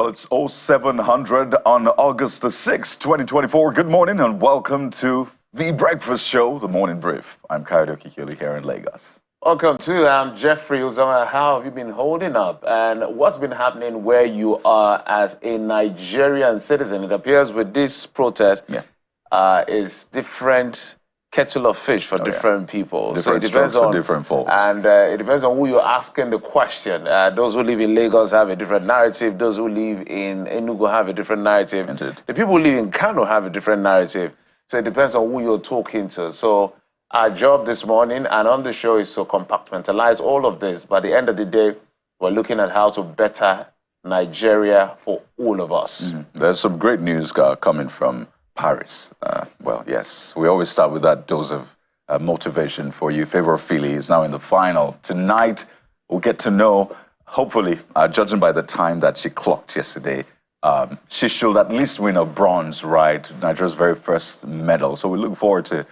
Well, it's 0700 on August the 6th, 2024. Good morning and welcome to The Breakfast Show, The Morning Brief. I'm Kayode Okikili here in Lagos. Welcome to Jeffrey Uzoma. How have you been holding up? And what's been happening where you are as a Nigerian citizen? It appears with this protest is different kettle of fish for different people. Different strokes for different folks. And it depends on who you're asking the question. Those who live in Lagos have a different narrative. Those who live in Enugu have a different narrative. Indeed. The people who live in Kano have a different narrative. So it depends on who you're talking to. So our job this morning and on the show is to compartmentalize all of this. By the end of the day, we're looking at how to better Nigeria for all of us. There's some great news coming from Paris. Well, yes, we always start with that dose of motivation for you. Favor Philly is now in the final. Tonight, we'll get to know, hopefully, judging by the time that she clocked yesterday, she should at least win a bronze, right? Nigeria's very first medal. So we look forward to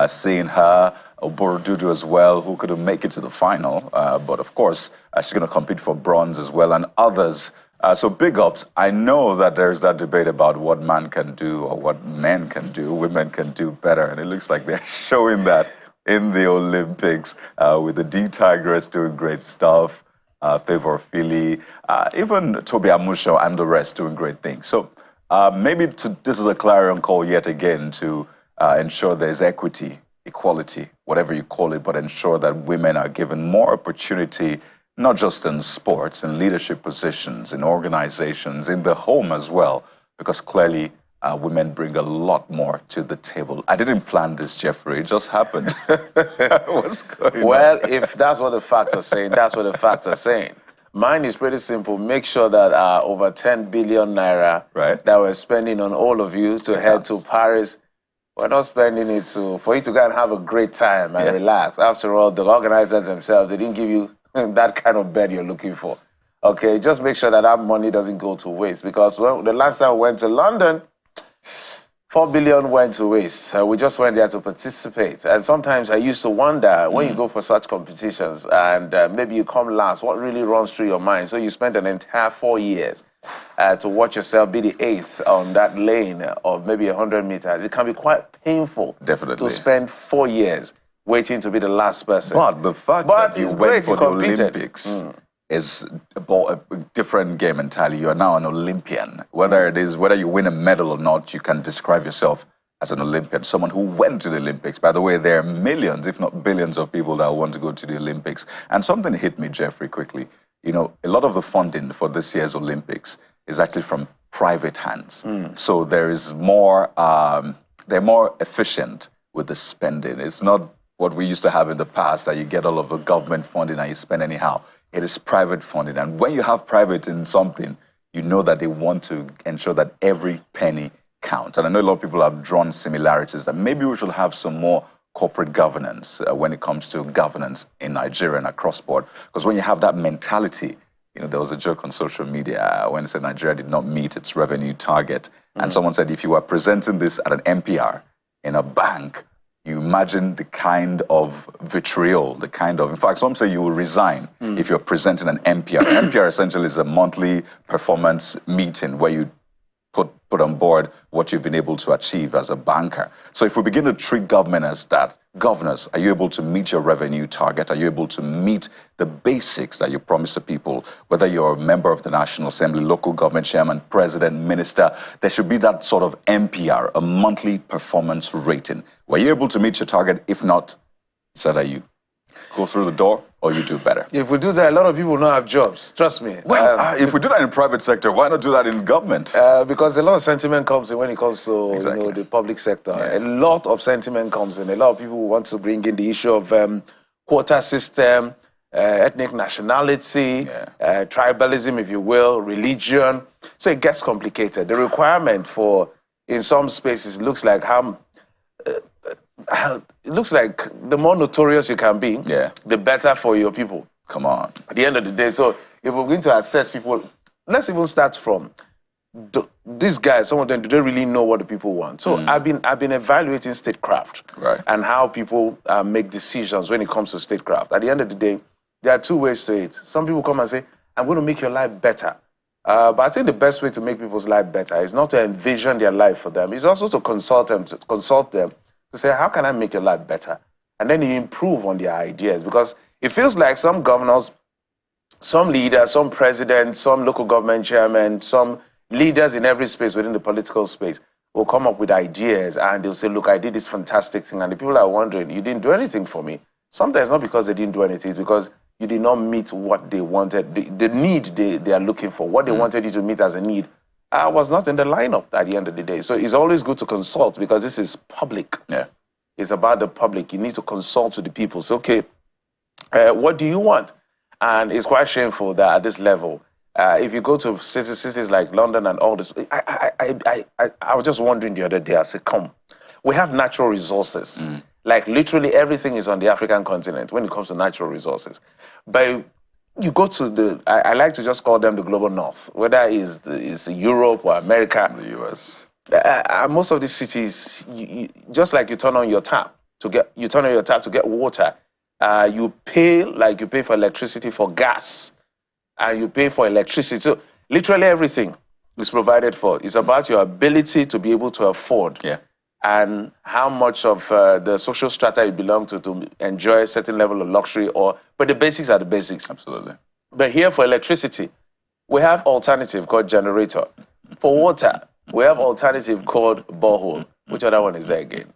seeing her, Oborodudu as well, who couldn't make it to the final. But of course, she's going to compete for bronze as well, and others. So big ups. I know that there's that debate about what man can do or what men can do. Women can do better. And it looks like they're showing that in the Olympics with the D-Tigress doing great stuff, Favor Philly, even Toby Amusho and the rest doing great things. So maybe this is a clarion call yet again to ensure there's equity, equality, whatever you call it, but ensure that women are given more opportunity, not just in sports, in leadership positions, in organizations, in the home as well, because clearly women bring a lot more to the table. I didn't plan this, Jeffrey. It just happened. What's going on? Well, if that's what the facts are saying, that's what the facts are saying. Mine is pretty simple. Make sure that over 10 billion naira that we're spending on all of you to head to Paris, we're not spending it for you to go and have a great time and relax. After all, the organizers themselves, they didn't give you that kind of bed you're looking for. Okay, just make sure that that money doesn't go to waste, because the last time we went to London, 4 billion went to waste. We just went there to participate. And sometimes I used to wonder, when you go for such competitions and maybe you come last, what really runs through your mind? So you spend an entire 4 years to watch yourself be the 8th on that lane of maybe 100 meters. It can be quite painful to spend 4 years waiting to be the last person. But the fact that you went for the Olympics is a different game entirely. You are now an Olympian. Whether you win a medal or not, you can describe yourself as an Olympian, someone who went to the Olympics. By the way, there are millions, if not billions of people that want to go to the Olympics. And something hit me, Jeffrey, quickly. You know, a lot of the funding for this year's Olympics is actually from private hands. So there is more, they're more efficient with the spending. It's not what we used to have in the past, that you get all of the government funding and you spend anyhow. It is private funding. And when you have private in something, you know that they want to ensure that every penny counts. And I know a lot of people have drawn similarities that maybe we should have some more corporate governance when it comes to governance in Nigeria and across board. Because when you have that mentality, you know, there was a joke on social media when it said Nigeria did not meet its revenue target. And someone said, if you were presenting this at an MPR in a bank, you imagine the kind of vitriol, in fact, some say you will resign if you're presenting an MPR. MPR essentially is a monthly performance meeting where you put on board what you've been able to achieve as a banker. So if we begin to treat government as that, governors, are you able to meet your revenue target? Are you able to meet the basics that you promise to people? Whether you're a member of the National Assembly, local government chairman, president, minister, there should be that sort of MPR, a monthly performance rating. Were you able to meet your target? If not, so that you go through the door or you do better. If we do that, a lot of people will not have jobs. Trust me. Well, if we do that in private sector, why not do that in government? Because a lot of sentiment comes in when it comes to you know, the public sector. A lot of sentiment comes in. A lot of people want to bring in the issue of quota system, ethnic nationality, tribalism, if you will, religion. So it gets complicated. The requirement for, in some spaces, looks like it looks like the more notorious you can be, the better for your people. Come on. At the end of the day, so if we're going to assess people, let's even start from these guys. Some of them, do they really know what the people want? So I've been evaluating statecraft and how people make decisions when it comes to statecraft. At the end of the day, there are two ways to it. Some people come and say, I'm going to make your life better. But I think the best way to make people's life better is not to envision their life for them. It's also to consult them to say, how can I make your life better? And then you improve on their ideas. Because it feels like some governors, some leaders, some presidents, some local government chairmen, some leaders in every space within the political space will come up with ideas and they'll say, look, I did this fantastic thing. And the people are wondering, you didn't do anything for me. Sometimes not because they didn't do anything, it's because you did not meet what they wanted, the need they are looking for, what they wanted you to meet as a need was not in the lineup at the end of the day. So it's always good to consult because this is public. Yeah. It's about the public. You need to consult with the people. So, okay, what do you want? And it's quite shameful that at this level, if you go to cities like London and all this, I was just wondering the other day, I said, come, we have natural resources. Like literally everything is on the African continent when it comes to natural resources. But you go to I like to just call them the global north, whether it's Europe or America. The US. Most of these cities, just like you turn on your tap to get water, you pay for electricity, for gas, and you pay for electricity. So literally everything is provided for. It's about your ability to be able to afford. Yeah. And how much of the social strata you belong to enjoy a certain level of luxury, but the basics are the basics. Absolutely. But here for electricity, we have alternative called generator. For water, we have alternative called borehole. Which other one is there again?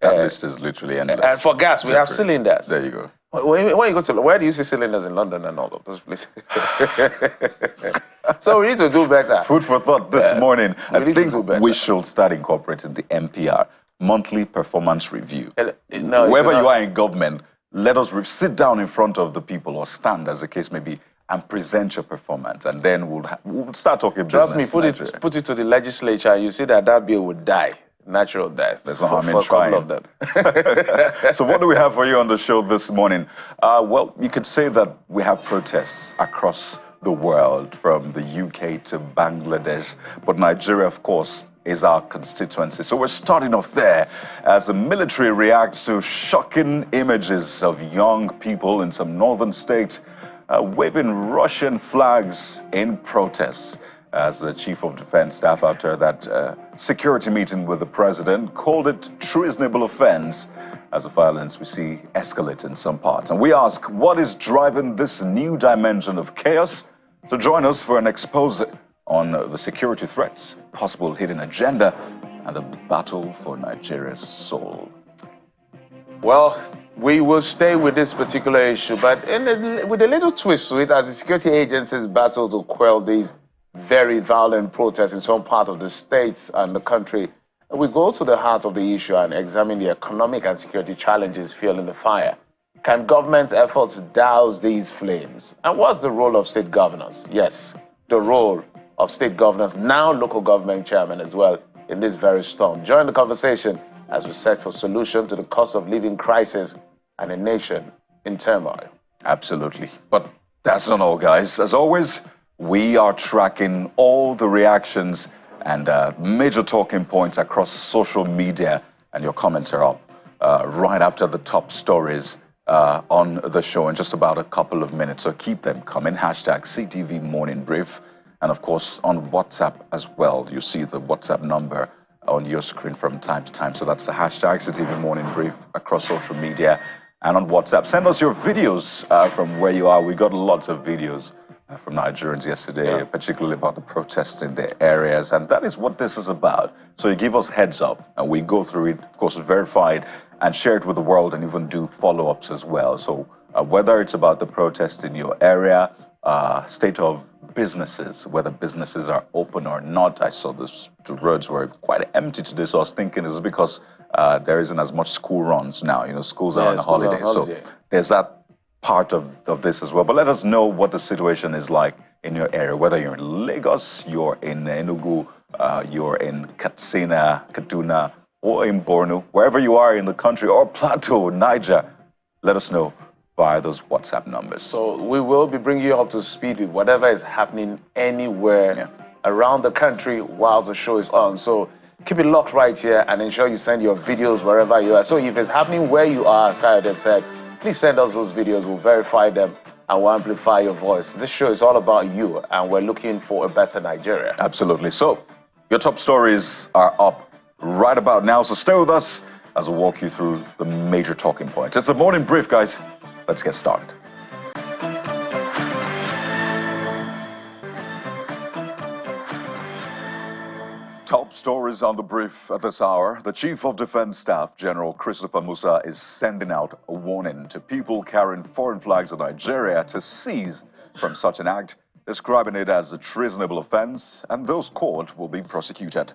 That list is literally endless. And for gas, we have cylinders. There you go. When you go to, where do you see cylinders in London and all of those places? So we need to do better. Food for thought this morning. I think we should start incorporating the MPR, Monthly Performance Review. No, wherever you are in government, let us sit down in front of the people or stand, as the case may be, and present your performance. And then we'll start talking business. Trust me, put it to the legislature, and you see that bill would die. Natural death. There's no harm in trying. Of them. So what do we have for you on the show this morning? Well, you could say that we have protests across the world, from the UK to Bangladesh, but Nigeria, of course, is our constituency. So we're starting off there as the military reacts to shocking images of young people in some northern states waving Russian flags in protests. As the Chief of Defense Staff, after that security meeting with the president, called it treasonable offense as the violence we see escalate in some parts. And we ask, what is driving this new dimension of chaos? To join us for an expose on the security threats, possible hidden agenda, and the battle for Nigeria's soul. Well, we will stay with this particular issue, but with a little twist to it, as the security agencies battle to quell these very violent protests in some part of the states and the country, we go to the heart of the issue and examine the economic and security challenges fueling the fire. Can government efforts douse these flames? And what's the role of state governors? Yes, the role of state governors, now local government chairmen as well, in this very storm. Join the conversation as we search for solution to the cost of living crisis and a nation in turmoil. Absolutely. But that's not all, guys. As always, we are tracking all the reactions and major talking points across social media, and your comments are up right after the top stories on the show in just about a couple of minutes. So keep them coming. Hashtag CTV Morning Brief. And of course, on WhatsApp as well. You see the WhatsApp number on your screen from time to time. So that's the hashtag CTV Morning Brief across social media and on WhatsApp. Send us your videos from where you are. We got lots of videos from Nigerians yesterday, particularly about the protests in their areas. And that is what this is about. So you give us heads up and we go through it, of course, verified, and share it with the world, and even do follow-ups as well. So whether it's about the protest in your area, state of businesses, whether businesses are open or not. I saw the roads were quite empty today, so I was thinking it's because there isn't as much school runs now. You know, schools are on holiday. So there's that part of this as well. But let us know what the situation is like in your area, whether you're in Lagos, you're in Enugu, you're in Katsina, Kaduna, or in Borno, wherever you are in the country, or Plateau, Niger. Let us know via those WhatsApp numbers. So we will be bringing you up to speed with whatever is happening anywhere around the country while the show is on. So keep it locked right here and ensure you send your videos wherever you are. So if it's happening where you are, as Kayode said, please send us those videos. We'll verify them and we'll amplify your voice. This show is all about you, and we're looking for a better Nigeria. Absolutely. So, your top stories are up right about now, so stay with us as we'll walk you through the major talking points. It's the morning brief, guys. Let's get started. Top stories on the brief at this hour. The Chief of Defense Staff, General Christopher Musa, is sending out a warning to people carrying foreign flags in Nigeria to cease from such an act, describing it as a treasonable offense, and those caught will be prosecuted.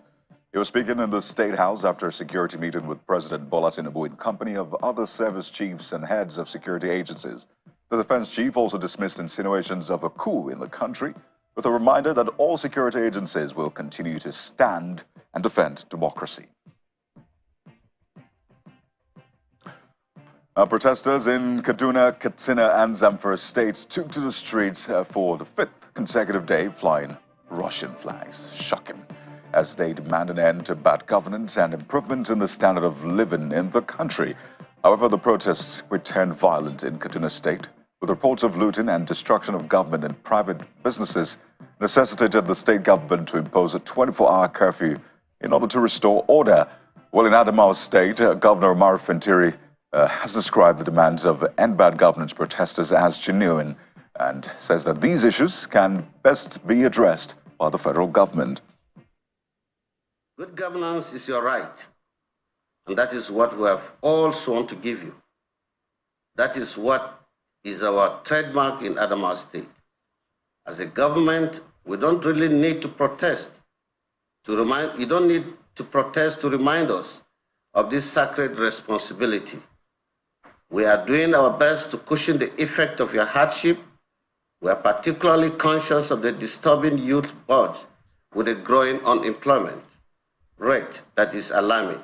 He was speaking in the State House after a security meeting with President Bola Tinubu in company of other service chiefs and heads of security agencies. The defense chief also dismissed insinuations of a coup in the country, with a reminder that all security agencies will continue to stand and defend democracy. Protesters in Kaduna, Katsina, and Zamfara states took to the streets for the 5th consecutive day flying Russian flags. Shocking. As they demand an end to bad governance and improvement in the standard of living in the country. However, the protests returned violent in Kaduna State, with reports of looting and destruction of government and private businesses, necessitated the state government to impose a 24-hour curfew in order to restore order. While in Adamawa State, Governor Omar Fintiri has described the demands of End Bad Governance protesters as genuine and says that these issues can best be addressed by the federal government. Good governance is your right, and that is what we have all sworn to give you. That is what is our trademark in Adamawa State. As a government, we don't really need to protest you don't need to protest to remind us of this sacred responsibility. We are doing our best to cushion the effect of your hardship. We are particularly conscious of the disturbing youth bulge with a growing unemployment rate that is alarming.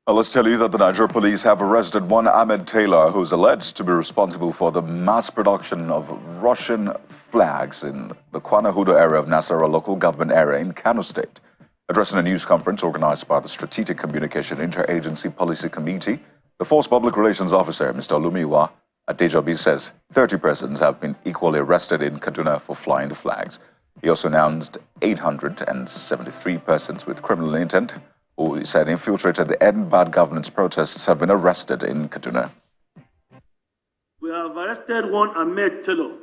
Well, let's tell you that the Nigeria police have arrested one Ahmed Taylor, who's alleged to be responsible for the mass production of Russian flags in the Kwanahudo area of Nasarawa local government area in Kano State. Addressing a news conference organized by the Strategic Communication Interagency Policy Committee, the Force Public Relations Officer, Mr. Olumiwa Adejobi, says 30 persons have been equally arrested in Kaduna for flying the flags. He also announced 873 persons with criminal intent who he said infiltrated the End Bad Governance protests have been arrested in Kaduna. We have arrested one Ahmed Taylor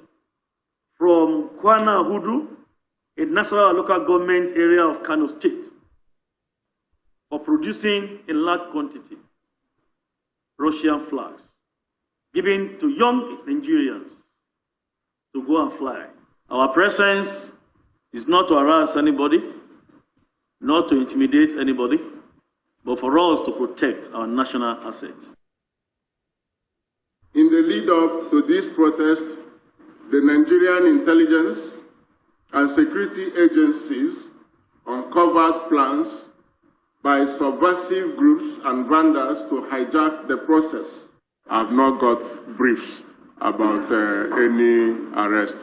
from Kwanahudu in Nasarawa local government area of Kano State for producing in large quantity Russian flags given to young Nigerians to go and fly. Our presence is not to harass anybody, not to intimidate anybody, but for us to protect our national assets. In the lead up to this protest, the Nigerian intelligence and security agencies uncovered plans by subversive groups and vandals to hijack the process. I have not got briefs about any arrest.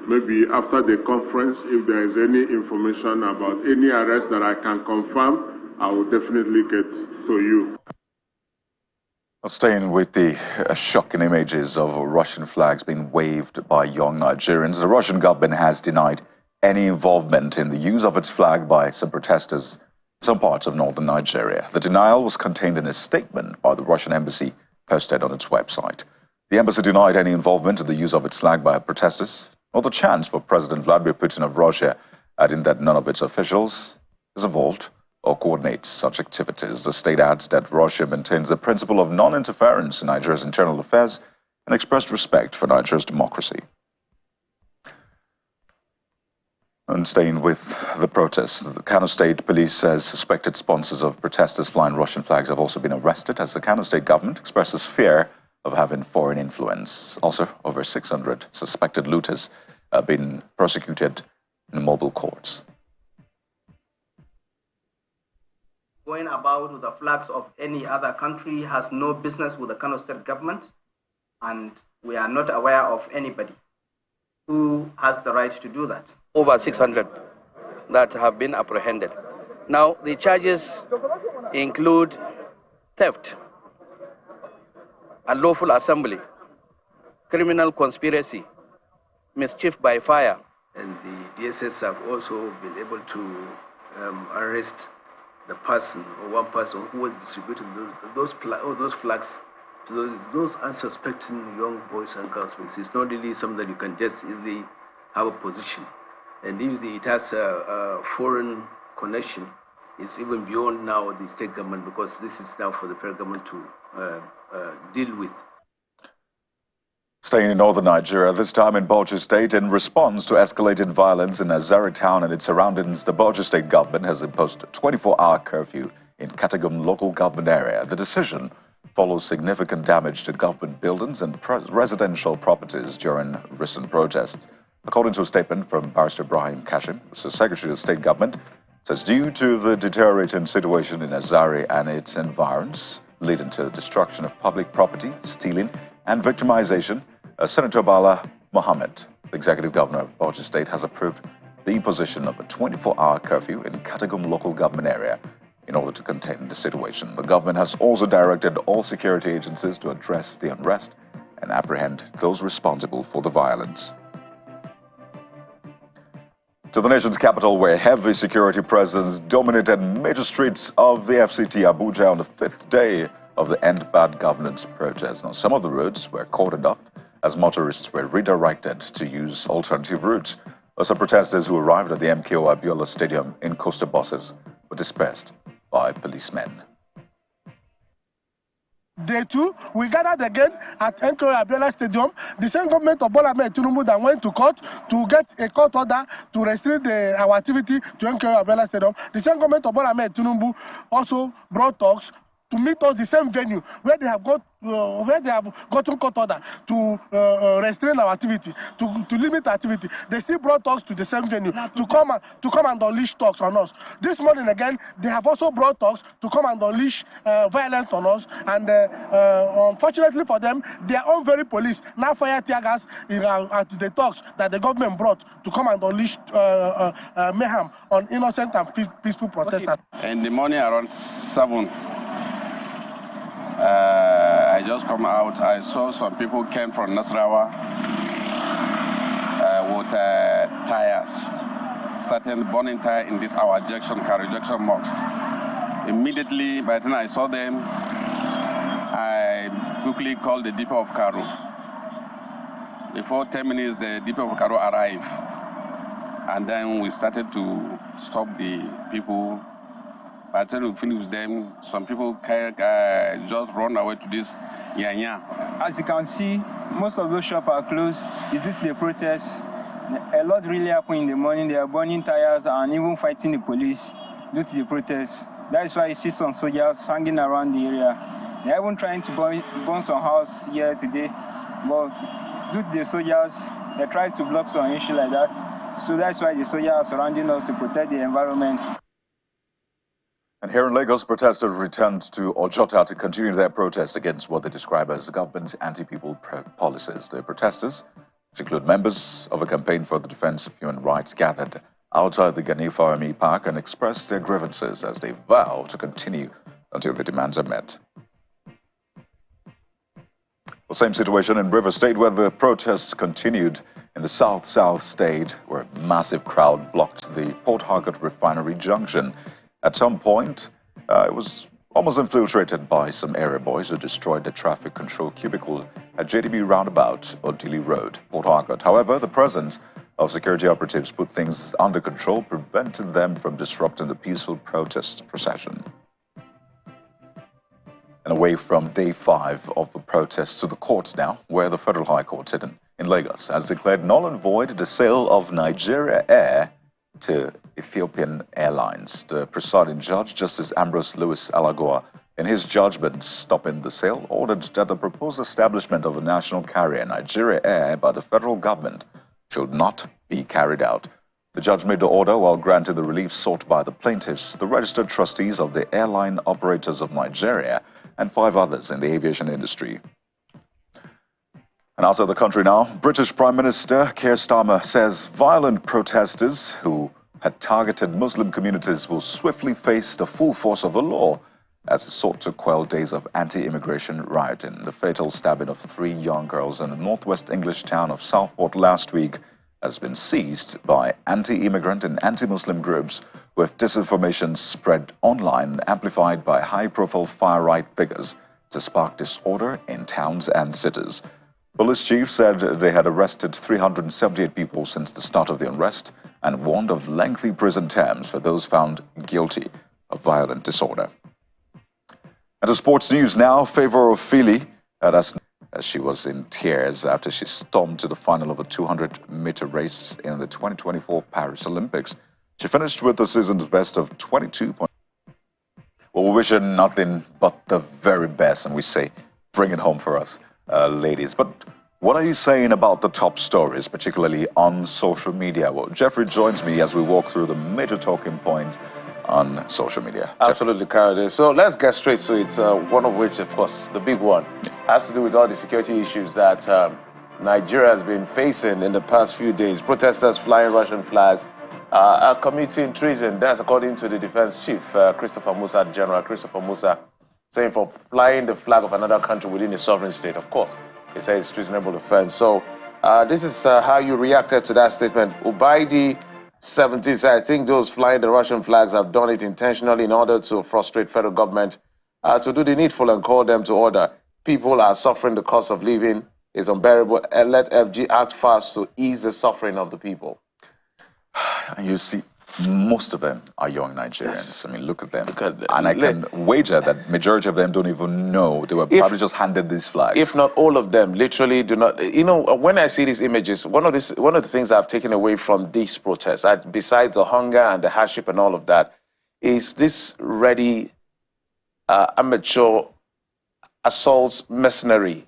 Maybe after the conference, if there is any information about any arrest that I can confirm, I will definitely get to you. Staying with the shocking images of Russian flags being waved by young Nigerians, the Russian government has denied any involvement in the use of its flag by some protesters in some parts of northern Nigeria. The denial was contained in a statement by the Russian embassy posted on its website. The embassy denied any involvement in the use of its flag by protesters, nor the chance for President Vladimir Putin of Russia, adding that none of its officials is involved or coordinates such activities. The state adds that Russia maintains the principle of non-interference in Nigeria's internal affairs and expressed respect for Nigeria's democracy. And staying with the protests, the Kano State Police says suspected sponsors of protesters flying Russian flags have also been arrested as the Kano State government expresses fear of having foreign influence. Also, over 600 suspected looters have been prosecuted in mobile courts. Going about with the flags of any other country has no business with the Kano State government, and we are not aware of anybody who has the right to do that. Over 600 that have been apprehended. Now, the charges include theft, unlawful assembly, criminal conspiracy, mischief by fire. And the DSS have also been able to arrest the person or one person who was distributing those flags to those unsuspecting young boys and girls. It's not really something that you can just easily have a position. And if it has a foreign connection, it's even beyond now the state government, because this is now for the federal government to deal with. Staying in northern Nigeria, this time in Bauchi State, in response to escalated violence in Azari town and its surroundings, the Bauchi State government has imposed a 24-hour curfew in Katagum local government area. The decision follows significant damage to government buildings and residential properties during recent protests. According to a statement from Barrister Ibrahim Kashim, the Secretary of State Government, says due to the deteriorating situation in Azari and its environs, leading to destruction of public property, stealing, and victimization, Senator Bala Mohammed, the Executive Governor of Bauchi State, has approved the imposition of a 24-hour curfew in Katagum local government area in order to contain the situation. The government has also directed all security agencies to address the unrest and apprehend those responsible for the violence. To the nation's capital, where heavy security presence dominated major streets of the FCT Abuja on the 5th day of the End Bad Governance protest. Now, some of the roads were cordoned off as motorists were redirected to use alternative routes. Some protesters who arrived at the MKO Abiola Stadium in coaster buses were dispersed by policemen. Day 2, we gathered again at MKO Abiola Stadium. The same government of Bola Ahmed Tinubu that went to court to get a court order to restrict our activity to MKO Abiola Stadium. The same government of Bola Ahmed Tinubu also brought talks to meet us the same venue where they have gotten court order to restrain our activity, to limit activity. They still brought us to the same venue to come and unleash talks on us. This morning again, they have also brought us to come and unleash violence on us. And unfortunately for them, their own very police now fire tear gas at the talks that the government brought to come and unleash mayhem on innocent and peaceful protesters. In the morning around 7. I just come out. I saw some people came from Nasarawa with tires, starting burning tire in this our car rejection mosque. Immediately, by the time I saw them, I quickly called the depot of Karu. Before 10 minutes, the depot of Karu arrived, and then we started to stop the people. By the time we finished them, some people just run away to this Yanya. As you can see, most of those shops are closed. It's due to the protests. A lot really happened in the morning. They are burning tires and even fighting the police due to the protests. That is why you see some soldiers hanging around the area. They are even trying to burn some house here today, but due to the soldiers, they try to block some issue like that. So that's why the soldiers are surrounding us to protect the environment. And here in Lagos, protesters returned to Ojota to continue their protests against what they describe as the government's anti-people policies. The protesters, which include members of a campaign for the defense of human rights, gathered outside the Gani Farami Park and expressed their grievances as they vow to continue until the demands are met. The same situation in River State, where the protests continued in the south state, where a massive crowd blocked the Port Harcourt refinery junction. At some point, it was almost infiltrated by some area boys who destroyed the traffic control cubicle at JDB Roundabout, Odili Road, Port Harcourt. However, the presence of security operatives put things under control, preventing them from disrupting the peaceful protest procession. And away from day 5 of the protests to the courts now, where the Federal High Court sitting in Lagos has declared null and void the sale of Nigeria Air to Ethiopian Airlines. The presiding judge, Justice Ambrose Lewis Alagoa, in his judgment stopping the sale, ordered that the proposed establishment of a national carrier, Nigeria Air, by the federal government should not be carried out. The judge made the order while granting the relief sought by the plaintiffs, the registered trustees of the Airline Operators of Nigeria, and 5 others in the aviation industry. And outside the country now, British Prime Minister Keir Starmer says violent protesters who had targeted Muslim communities will swiftly face the full force of the law. as it sought to quell days of anti-immigration rioting. The fatal stabbing of 3 young girls in the northwest English town of Southport last week has been seized by anti-immigrant and anti-Muslim groups, with disinformation spread online amplified by high-profile far-right figures to spark disorder in towns and cities. Police chief said they had arrested 378 people since the start of the unrest and warned of lengthy prison terms for those found guilty of violent disorder. And to sports news now, Favour of Philly, as she was in tears after she stormed to the final of a 200-meter race in the 2024 Paris Olympics. She finished with the season's best of 22 points. Well, we wish her nothing but the very best, and we say, bring it home for us, ladies. But what are you saying about the top stories, particularly on social media? Well, Jeffrey joins me as we walk through the major talking points on social media. Absolutely, Kayode. So let's get straight to it. One of which, of course, the big one, has to do with all the security issues that Nigeria has been facing in the past few days. Protesters flying Russian flags are committing treason. That's according to the defense chief, General Christopher Musa, saying for flying the flag of another country within a sovereign state. Of course, he says it's treasonable offense. So this is how you reacted to that statement. Ubaidi 70 said, I think those flying the Russian flags have done it intentionally in order to frustrate federal government to do the needful and call them to order. People are suffering. The cost of living is unbearable. And let FG act fast to ease the suffering of the people. And you see, most of them are young Nigerians. Yes. I mean, look at them. And I can wager that majority of them don't even know. They were probably just handed these flags. If not all of them, literally do not. You know, when I see these images, one of the things I've taken away from these protests, besides the hunger and the hardship and all of that, is this ready, amateur assault mercenary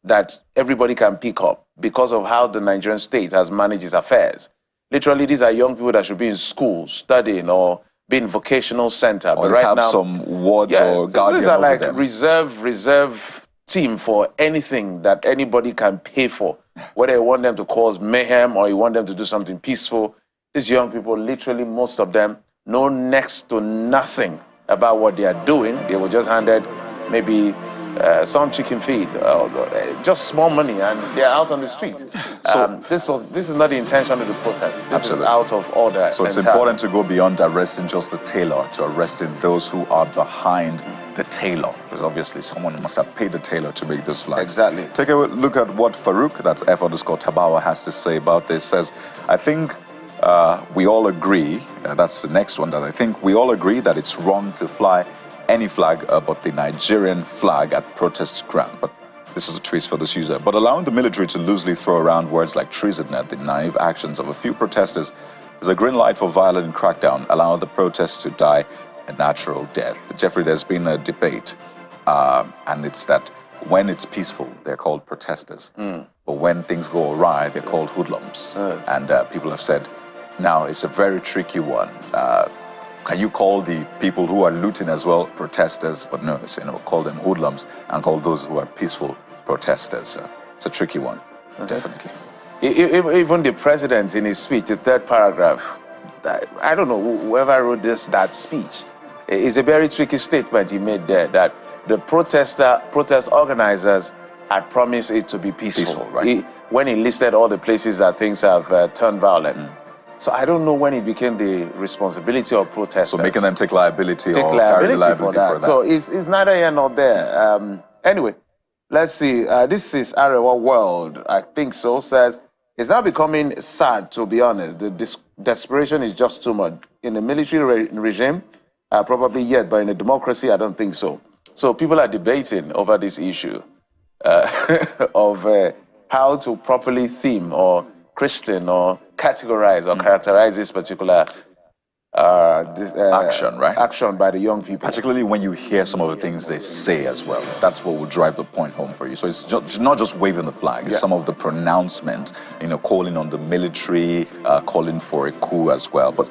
that everybody can pick up because of how the Nigerian state has managed its affairs. Literally, these are young people that should be in school, studying, or be in vocational center. Or but right have now, some wards or guardian. These are like reserve team for anything that anybody can pay for. Whether you want them to cause mayhem or you want them to do something peaceful, these young people, literally most of them, know next to nothing about what they are doing. They were just handed maybe some chicken feed, just small money, and they're out on the street. So this is not the intention of the protest. This is out of order. So it's important to go beyond arresting just the tailor to arresting those who are behind the tailor, because obviously someone must have paid the tailor to make this flag. Exactly. Take a look at what Farouk, that's F_Tabawa, has to say about this. Says, I think we all agree, that's the next one, that I think we all agree that it's wrong to fly any flag but the Nigerian flag at protest ground. But this is a twist for this user. But allowing the military to loosely throw around words like treason at the naive actions of a few protesters is a green light for violent crackdown, allowing the protests to die a natural death. Jeffrey, there's been a debate, and it's that when it's peaceful, they're called protesters. But when things go awry, they're called hoodlums. And people have said, now it's a very tricky one. Can you call the people who are looting as well protesters? But no, it's, call them hoodlums and call those who are peaceful protesters. It's a tricky one, definitely. Even the president in his speech, the third paragraph, I don't know whoever wrote that speech. It's a very tricky statement he made there, that the protest organizers had promised it to be peaceful. Right? When he listed all the places that things have turned violent. So I don't know when it became the responsibility of protesters. So making them take liability carry the liability for that. So it's neither here nor there. Anyway, let's see. This is Arewa World, I think so, says, it's now becoming sad, to be honest. The desperation is just too much. In a military regime, probably yet, but in a democracy, I don't think so. So people are debating over this issue of how to properly theme or Christian or categorize or characterize this particular action, right? Action by the young people. Particularly when you hear some of the things they say as well. That's what will drive the point home for you. So it's not just waving the flag. It's some of the pronouncements, calling on the military, calling for a coup as well. But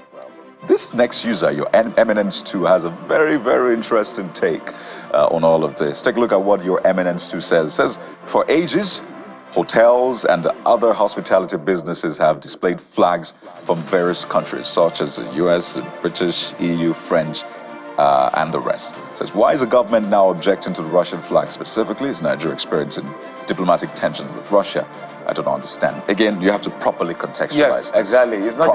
this next user, your Eminence 2, has a very, very interesting take on all of this. Take a look at what your Eminence 2 says. It says, for ages, hotels and other hospitality businesses have displayed flags from various countries, such as the US, British, EU, French, and the rest. It says, why is the government now objecting to the Russian flag specifically? Is Nigeria experiencing diplomatic tension with Russia? I don't understand. Again, you have to properly contextualize Yes, exactly. It's not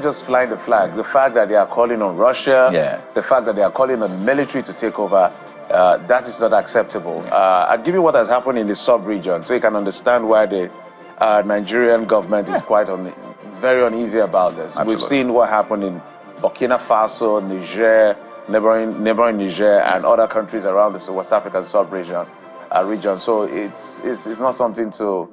just flying the flag. The fact that they are calling on Russia, the fact that they are calling on the military to take over, that is not acceptable. I'll give you what has happened in the sub-region so you can understand why the Nigerian government is quite very uneasy about this. Absolutely. We've seen what happened in Burkina Faso, Niger, neighboring Niger, and other countries around the West African sub-region. So it's not something to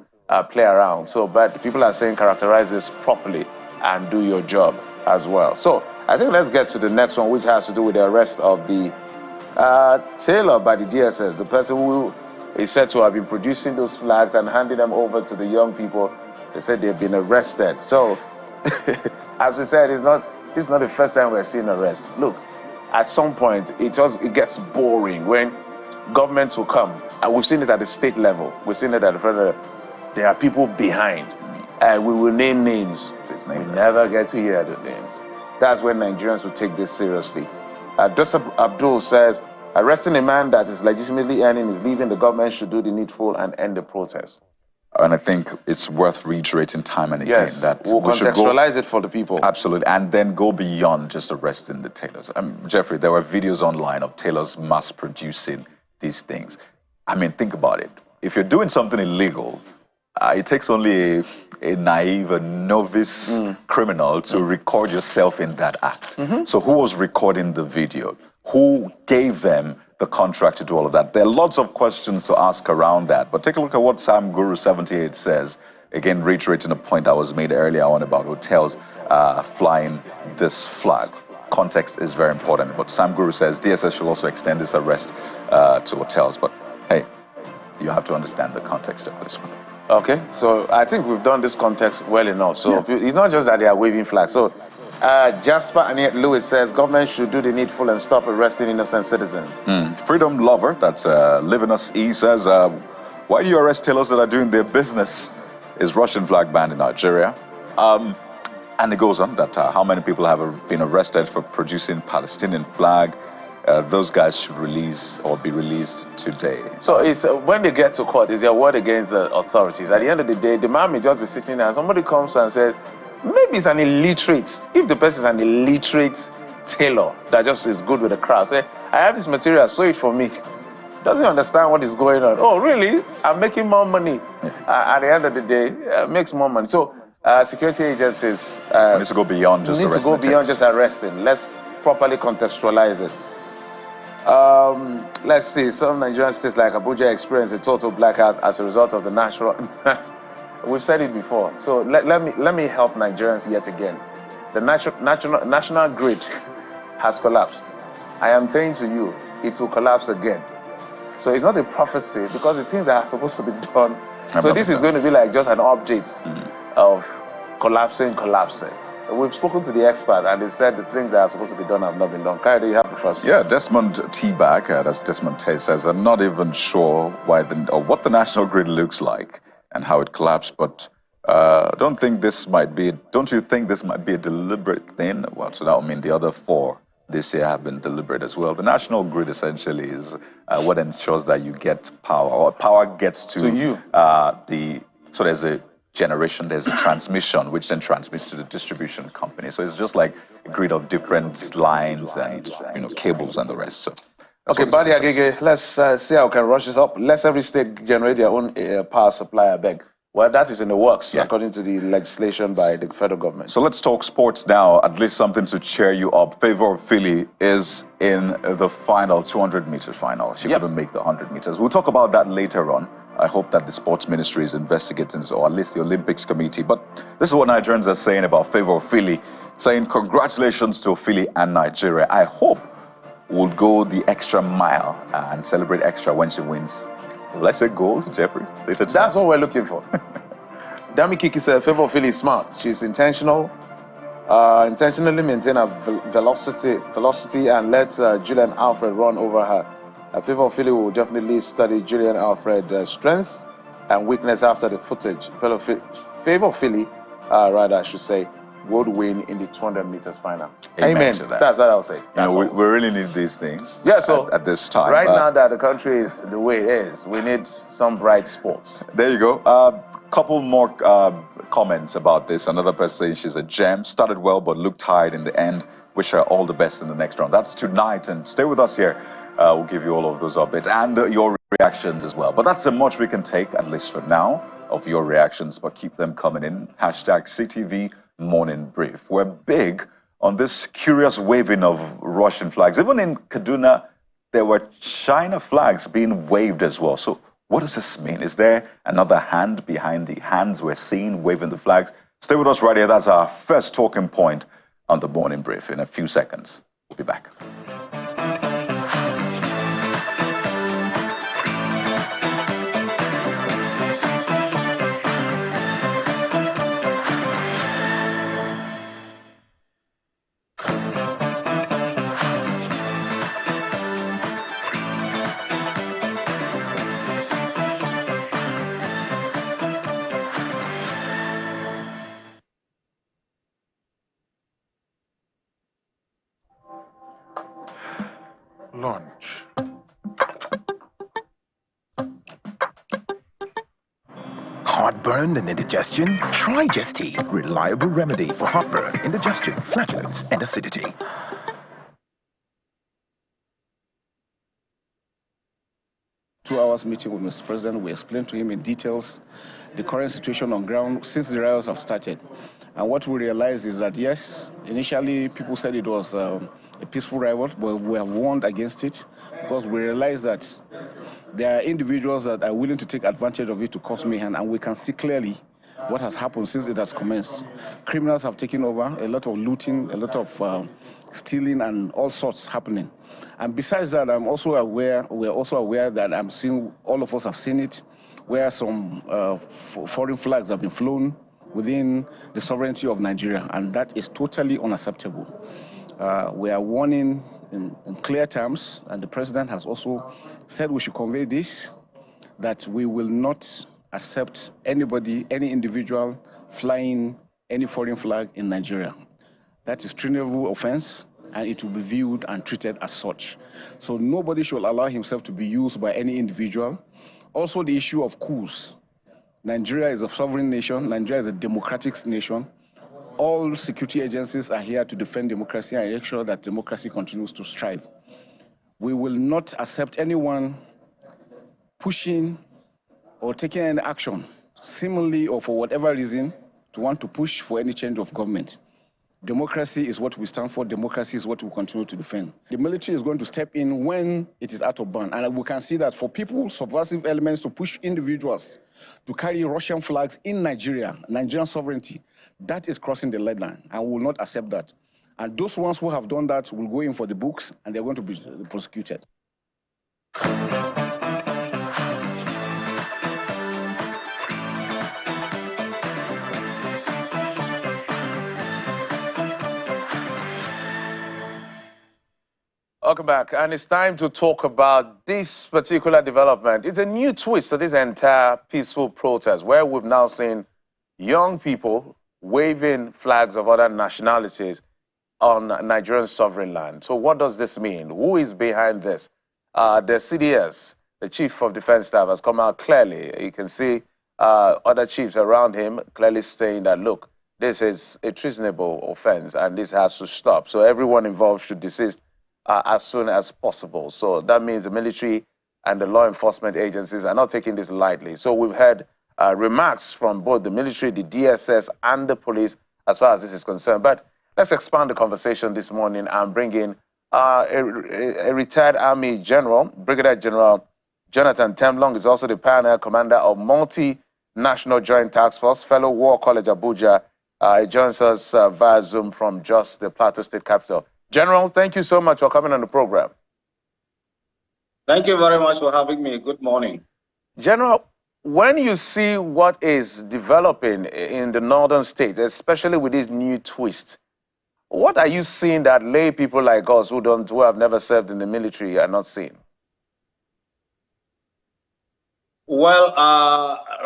play around. So, but people are saying characterize this properly and do your job as well. So I think let's get to the next one, which has to do with the arrest of the tailor by the DSS, the person who is said to have been producing those flags and handing them over to the young people. They said they've been arrested. So, as we said, it's not the first time we're seeing arrest. Look, at some point, it gets boring when governments will come, and we've seen it at the state level. We've seen it at the federal. There are people behind, and we will name names. We never get to hear the names. That's when Nigerians will take this seriously. Joseph Abdul says, arresting a man that is legitimately earning his living, the government should do the needful and end the protest. And I think it's worth reiterating time and again that we'll contextualize it for the people. Absolutely, and then go beyond just arresting the tailors. Jeffrey, there were videos online of tailors mass producing these things. I mean, think about it. If you're doing something illegal, it takes only a naive, a novice criminal to record yourself in that act. So who was recording the video? Who gave them the contract to do all of that? There are lots of questions to ask around that. But take a look at what Sam Guru 78 says. Again, reiterating a point that was made earlier on about hotels flying this flag. Context is very important. But Sam Guru says DSS should also extend this arrest to hotels. But hey, you have to understand the context of this one. Okay, so I think we've done this context well enough. So it's not just that they are waving flags. So Jasper Aniet Lewis says government should do the needful and stop arresting innocent citizens. Freedom Lover, that's Living Us E, says, why do you arrest tailors that are doing their business? Is Russian flag banned in Nigeria? And it goes on that how many people have been arrested for producing Palestinian flag? Those guys should release or be released today. So it's when they get to court, it's their word against the authorities. At the end of the day, the man may just be sitting there and somebody comes and says, maybe it's an illiterate. If the person is an illiterate tailor that just is good with the crowd, say, I have this material, sew it for me. Doesn't understand what is going on. Oh, really? I'm making more money. At the end of the day, makes more money. So security agencies needs to go beyond just arresting. Need to go beyond just arresting. Let's properly contextualize it. Let's see, some Nigerian states like Abuja experienced a total blackout as a result of the natural. We've said it before, so let me help Nigerians yet again. The national grid has collapsed. I am saying to you, it will collapse again. So it's not a prophecy because the things that are supposed to be done. So this is going to be like just an update of collapsing. We've spoken to the expert and they said the things that are supposed to be done have not been done. Kyle, you have the first one. Yeah, Desmond T-Back, that's Desmond T, says, I'm not even sure why what the national grid looks like and how it collapsed, but don't you think this might be a deliberate thing? Well, so that would mean the other four this year have been deliberate as well. The national grid essentially is what ensures that you get power, or power gets to you. So there's a generation, there's a transmission, which then transmits to the distribution company. So it's just like a grid of different lines and cables and the rest. So okay, Badi Agege, let's see how we can rush this up. Let's every state generate their own power supply, I beg. Well, that is in the works, according to the legislation by the federal government. So let's talk sports now, at least something to cheer you up. Favor Philly is in the final, 200-meter final. She couldn't make the 100 meters. We'll talk about that later on. I hope that the sports ministry is investigating, or at least the Olympics committee. But this is what Nigerians are saying about Favor Philly, saying congratulations to Philly and Nigeria. I hope we'll go the extra mile and celebrate extra when she wins. Let's say gold, Jeffrey. That's what we're looking for. Dami Kiki said Favor Philly is smart. She's intentionally maintain her velocity and let Julian Alfred run over her. Favor Philly will definitely study Julian Alfred's strengths and weakness after the footage. Favor Philly, rather I should say, would win in the 200 meters final. Amen to that. That's what I'll say. We really need these things at this time. Right now that the country is the way it is, we need some bright sports. There you go. Couple more comments about this. Another person saying she's a gem. Started well, but looked tired in the end. Wish her all the best in the next round. That's tonight, and stay with us here. We'll give you all of those updates and your reactions as well. But that's so much we can take, at least for now, of your reactions. But keep them coming in. #CTV Morning Brief. We're big on this curious waving of Russian flags. Even in Kaduna, there were China flags being waved as well. So what does this mean? Is there another hand behind the hands we're seeing waving the flags? Stay with us right here. That's our first talking point on the Morning Brief. In a few seconds, we'll be back. Lunch. Heartburn and indigestion? Try Gesti, reliable remedy for heartburn, indigestion, flatulence, and acidity. Two-hour meeting with Mr. President, we explained to him in details the current situation on ground since the riots have started. And what we realized is that, yes, initially people said it was a peaceful riot, but we have warned against it because we realize that there are individuals that are willing to take advantage of it to cause mayhem, and we can see clearly what has happened since it has commenced. Criminals have taken over, a lot of looting, a lot of stealing, and all sorts happening. And besides that, we're also aware that I'm seeing, all of us have seen it, where some foreign flags have been flown within the sovereignty of Nigeria, and that is totally unacceptable. We are warning in clear terms, and the president has also said we should convey this, that we will not accept anybody, any individual flying any foreign flag in Nigeria. That is treasonable offense, and it will be viewed and treated as such. So nobody should allow himself to be used by any individual. Also, the issue of coups. Nigeria is a sovereign nation. Nigeria is a democratic nation. All security agencies are here to defend democracy and make sure that democracy continues to strive. We will not accept anyone pushing or taking any action, seemingly or for whatever reason, to want to push for any change of government. Democracy is what we stand for. Democracy is what we continue to defend. The military is going to step in when it is out of bounds. And we can see that for people, subversive elements to push individuals to carry Russian flags in Nigeria, Nigerian sovereignty, that is crossing the red line, and we will not accept that. And those ones who have done that will go in for the books, and they're going to be prosecuted. Welcome back, and it's time to talk about this particular development. It's a new twist to this entire peaceful protest, where we've now seen young people waving flags of other nationalities on Nigerian sovereign land. So what does this mean? Who is behind this? The CDS, the Chief of Defense Staff, has come out clearly. You can see other chiefs around him clearly saying that, look, this is a treasonable offense and this has to stop. So everyone involved should desist as soon as possible. So that means the military and the law enforcement agencies are not taking this lightly. So we've heard remarks from both the military, the DSS, and the police as far as this is concerned. But let's expand the conversation this morning and bring in a retired Army General, Brigadier General Jonathan Temlong is also the pioneer commander of Multinational Joint Task Force, fellow War College Abuja. He joins us via Zoom from just the Plateau State capital. General, thank you so much for coming on the program. Thank you very much for having me. Good morning. General, when you see what is developing in the northern states, especially with this new twist, what are you seeing that lay people like us who have never served in the military are not seeing? Well,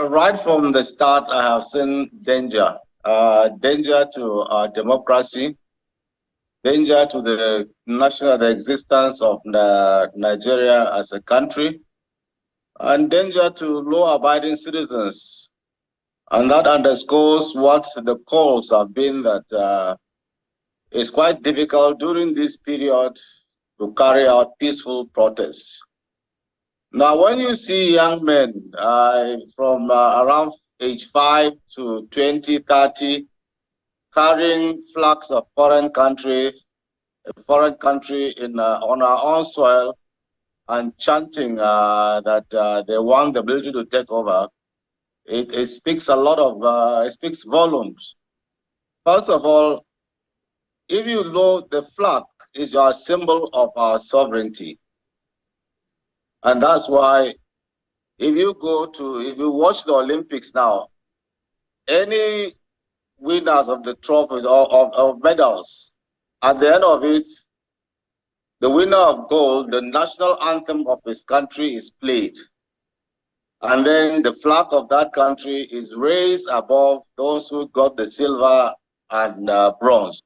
right from the start, I have seen danger danger to our democracy, danger to the national existence of Nigeria as a country, and danger to law-abiding citizens. And that underscores what the calls have been, that it's quite difficult during this period to carry out peaceful protests. Now, when you see young men from around age 5 to 20, 30, carrying flags of foreign countries, a foreign country on our own soil, and chanting that they want the ability to take over, it speaks a lot of, it speaks volumes. First of all, if you know, the flag is a symbol of our sovereignty. And that's why if you watch the Olympics now, any winners of the trophies or of medals, at the end of it, the winner of gold, the national anthem of his country is played. And then the flag of that country is raised above those who got the silver and bronze.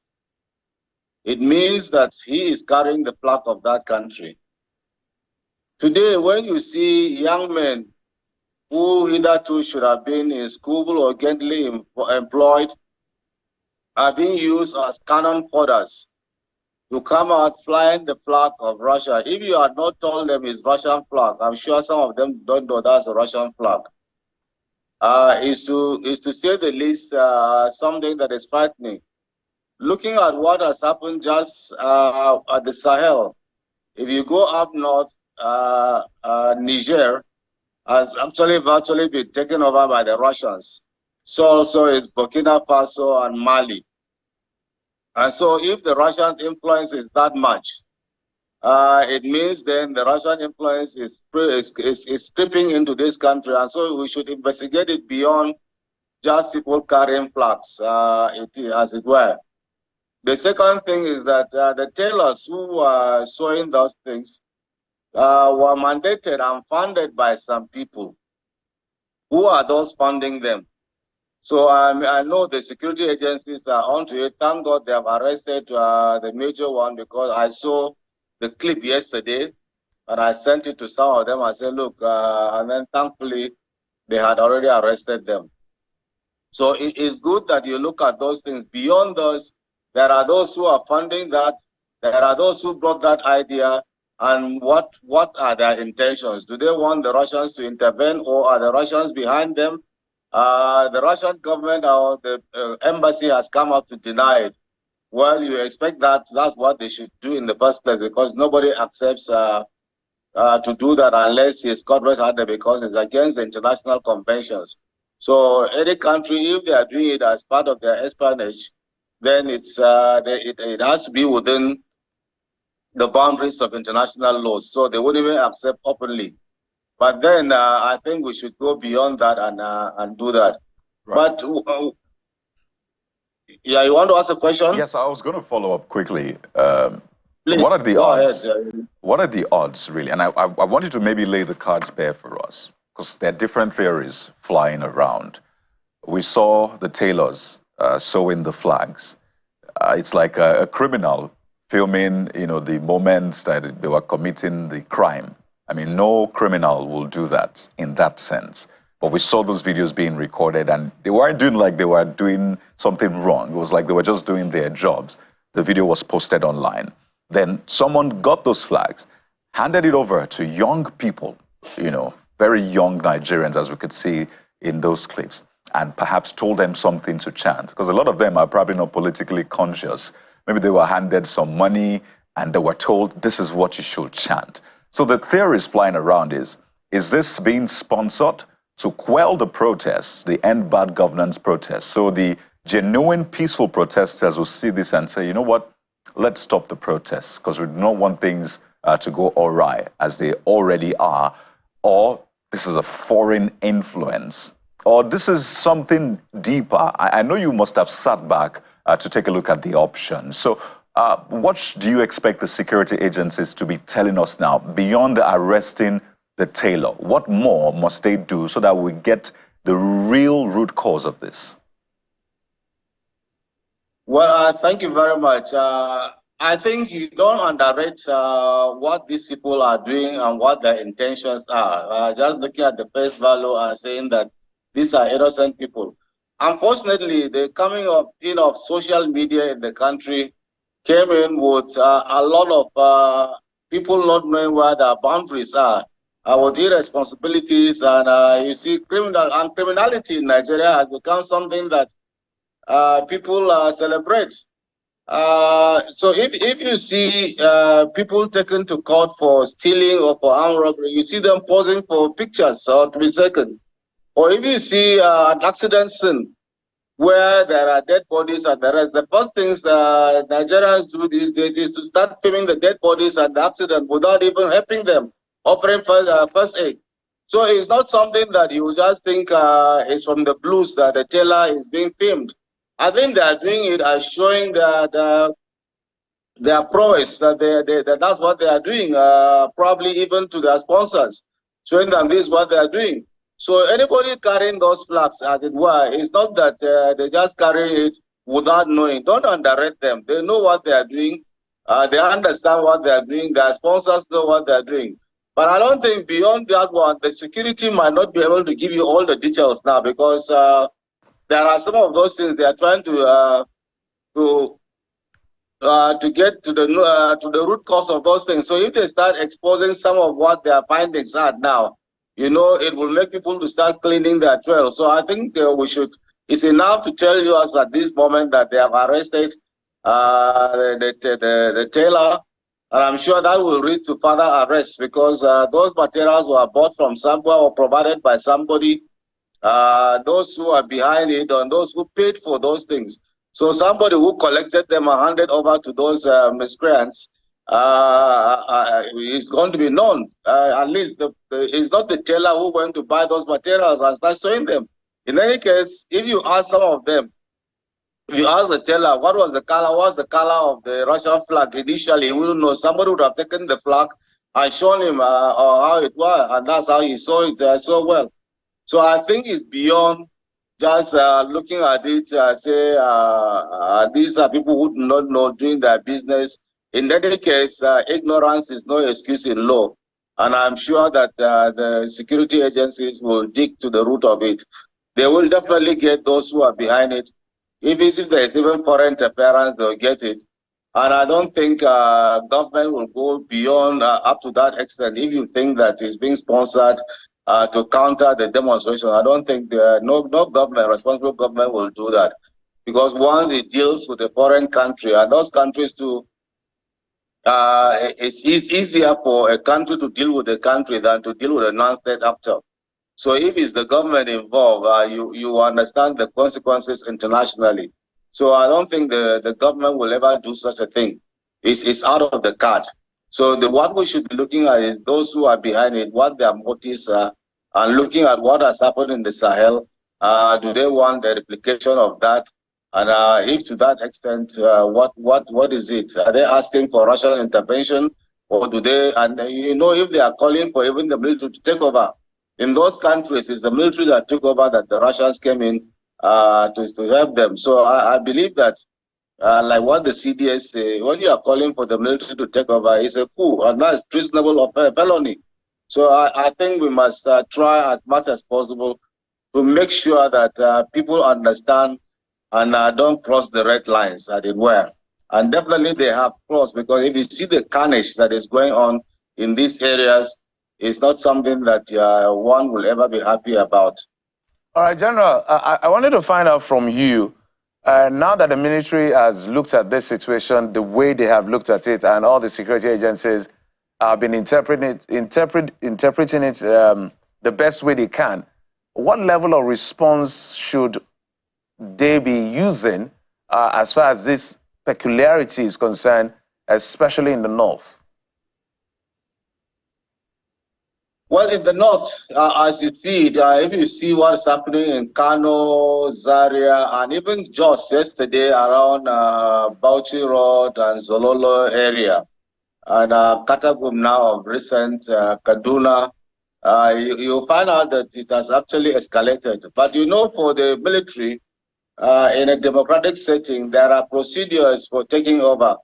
It means that he is carrying the flag of that country. Today, when you see young men who hitherto should have been in school or gainfully employed are being used as cannon foders to come out flying the flag of Russia. If you had not told them it's Russian flag, I'm sure some of them don't know that's a Russian flag. Is to say the least something that is frightening. Looking at what has happened just at the Sahel, if you go up north, Niger has actually virtually been taken over by the Russians. So also is Burkina Faso and Mali. And so if the Russian influence is that much, it means then the Russian influence is creeping into this country. And so we should investigate it beyond just people carrying flags, as it were. The second thing is that the tailors who are sewing those things were mandated and funded by some people. Who are those funding them? So I know the security agencies are onto it. Thank God they have arrested the major one, because I saw the clip yesterday and I sent it to some of them. I said, look, and then thankfully they had already arrested them. So it is good that you look at those things. Beyond those, there are those who are funding that. There are those who brought that idea. And what are their intentions? Do they want the Russians to intervene, or are the Russians behind them? The Russian government or the embassy has come out to deny it. Well, you expect that that's what they should do in the first place, because nobody accepts to do that unless he is caught red-handed, because it's against the international conventions. So any country, if they are doing it as part of their espionage, then it has to be within the boundaries of international laws. So they wouldn't even accept openly. But then I think we should go beyond that and do that. Right. But yeah, you want to ask a question? Yes, I was going to follow up quickly. Please, what are the odds? Ahead. What are the odds, really? And I want you to maybe lay the cards bare for us, because there are different theories flying around. We saw the tailors sewing the flags. It's like a criminal filming, the moments that they were committing the crime. I mean, no criminal will do that in that sense. But we saw those videos being recorded, and they weren't doing like they were doing something wrong. It was like they were just doing their jobs. The video was posted online. Then someone got those flags, handed it over to young people, very young Nigerians, as we could see in those clips, and perhaps told them something to chant. Because a lot of them are probably not politically conscious. Maybe they were handed some money and they were told, this is what you should chant. So the theories flying around is this being sponsored to quell the protests, the End Bad Governance protests? So the genuine peaceful protesters will see this and say, you know what, let's stop the protests, because we do not want things to go awry as they already are. Or this is a foreign influence. Or this is something deeper. I know you must have sat back to take a look at the options. So what do you expect the security agencies to be telling us now, beyond arresting the tailor? What more must they do so that we get the real root cause of this? Well, thank you very much. I think you don't underrate what these people are doing and what their intentions are. Just looking at the face value and saying that these are innocent people. Unfortunately, the coming of social media in the country came in with a lot of people not knowing where their boundaries are, with irresponsibilities, and you see, criminality in Nigeria has become something that people celebrate. So if you see people taken to court for stealing or for armed robbery, you see them posing for pictures or to be taken. Or if you see an accident scene where there are dead bodies and the rest, the first things Nigerians do these days is to start filming the dead bodies and the accident without even helping them, offering first aid. So it's not something that you just think is from the blues that the trailer is being filmed. I think they are doing it as showing that their prowess, that that's what they are doing, probably even to their sponsors, showing them this is what they are doing. So anybody carrying those flags, as it were, it's not that they just carry it without knowing. Don't underrate them. They know what they are doing. They understand what they are doing. Their sponsors know what they are doing. But I don't think beyond that one, the security might not be able to give you all the details now, because there are some of those things they are trying to get to the root cause of those things. So if they start exposing some of what their findings are now, you know, it will make people to start cleaning their trail. So I think we should. It's enough to tell you us at this moment that they have arrested the tailor, and I'm sure that will lead to further arrests, because those materials were bought from somewhere or provided by somebody. Those who are behind it and those who paid for those things. So somebody who collected them and handed over to those miscreants is going to be known. At least it's not the tailor who went to buy those materials and start showing them. In any case, if you ask some of them, if you ask the tailor what was the color of the Russian flag initially, he wouldn't know. Somebody would have taken the flag and shown him how it was, and that's how he saw it so well. So I think it's beyond just looking at it, say these are people who do not know doing their business. In any case, ignorance is no excuse in law. And I'm sure that the security agencies will dig to the root of it. They will definitely get those who are behind it. If there is even foreign interference, they'll get it. And I don't think government will go beyond up to that extent. If you think that it's being sponsored to counter the demonstration, I don't think no government, responsible government, will do that. Because once it deals with a foreign country, and those countries too, it's easier for a country to deal with a country than to deal with a non-state actor. So if it's the government involved, you understand the consequences internationally. So I don't think the government will ever do such a thing. It's out of the card. So what we should be looking at is those who are behind it, what their motives are, and looking at what has happened in the Sahel. Do they want the replication of that? And if to that extent, what is it? Are they asking for Russian intervention, or do they? And you know, if they are calling for even the military to take over, in those countries, it's the military that took over, that the Russians came in to help them. So I believe that, like what the CDS say, when you are calling for the military to take over, it's a coup, and that's treasonable felony. So I think we must try as much as possible to make sure that people understand and don't cross the red lines, as it were. And definitely they have crossed, because if you see the carnage that is going on in these areas, it's not something that one will ever be happy about. All right, General, I wanted to find out from you, now that the military has looked at this situation, the way they have looked at it, and all the security agencies have been interpreting it the best way they can, what level of response should they be using as far as this peculiarity is concerned, especially in the north? Well, in the north, as you see it, if you see what's happening in Kano, Zaria, and even Jos yesterday around Bauchi Road and Zololo area, and Katagum now of recent, Kaduna, you'll find out that it has actually escalated. But you know, for the military, in a democratic setting, there are procedures for taking over.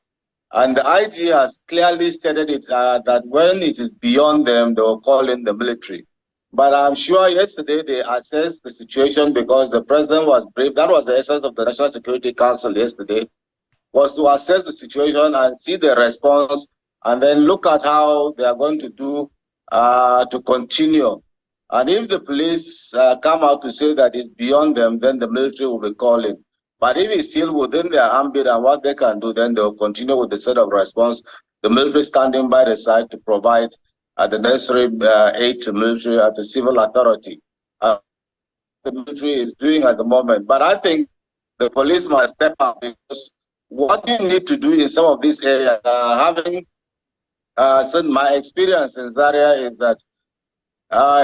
And the IG has clearly stated it, that when it is beyond them, they will call in the military. But I'm sure yesterday they assessed the situation because the president was briefed. That was the essence of the National Security Council yesterday, was to assess the situation and see the response and then look at how they are going to do to continue. And if the police come out to say that it's beyond them, then the military will be calling. But if it's still within their ambit and what they can do, then they'll continue with the set of response. The military standing by the side to provide the necessary aid to military and to civil authority. The military is doing at the moment. But I think the police must step up, because what you need to do in some of these areas, having my experience in Zaria is that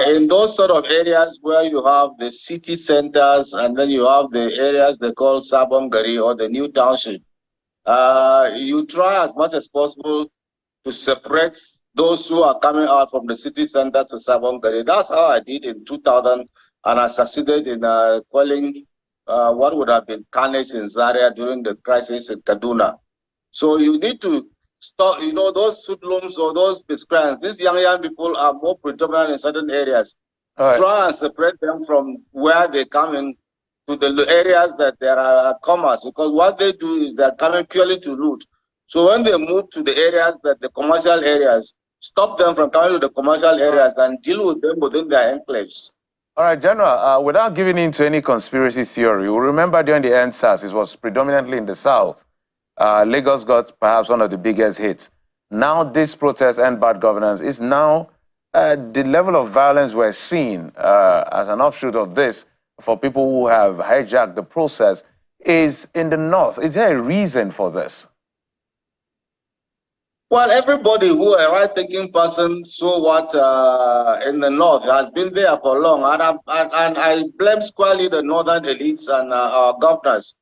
in those sort of areas where you have the city centers and then you have the areas they call Sabongari or the new township, you try as much as possible to separate those who are coming out from the city centers to Sabongari. That's how I did in 2000, and I succeeded in quelling what would have been carnage in Zaria during the crisis in Kaduna. So you need to stop, those hoodlums or those miscreants. These young people are more predominant in certain areas. Right. Try and separate them from where they come in to the areas that there are commerce, because what they do is they're coming purely to loot. So when they move to the areas that the commercial areas, stop them from coming to the commercial areas and deal with them within their enclaves. All right, General, without giving into any conspiracy theory, you remember during the NSAS, it was predominantly in the south. Lagos got perhaps one of the biggest hits. Now this protest and bad governance is now the level of violence we're seeing as an offshoot of this for people who have hijacked the process is in the north. Is there a reason for this? Well, everybody who a right-thinking person saw what in the north has been there for long, and I blame squarely the northern elites and our governors.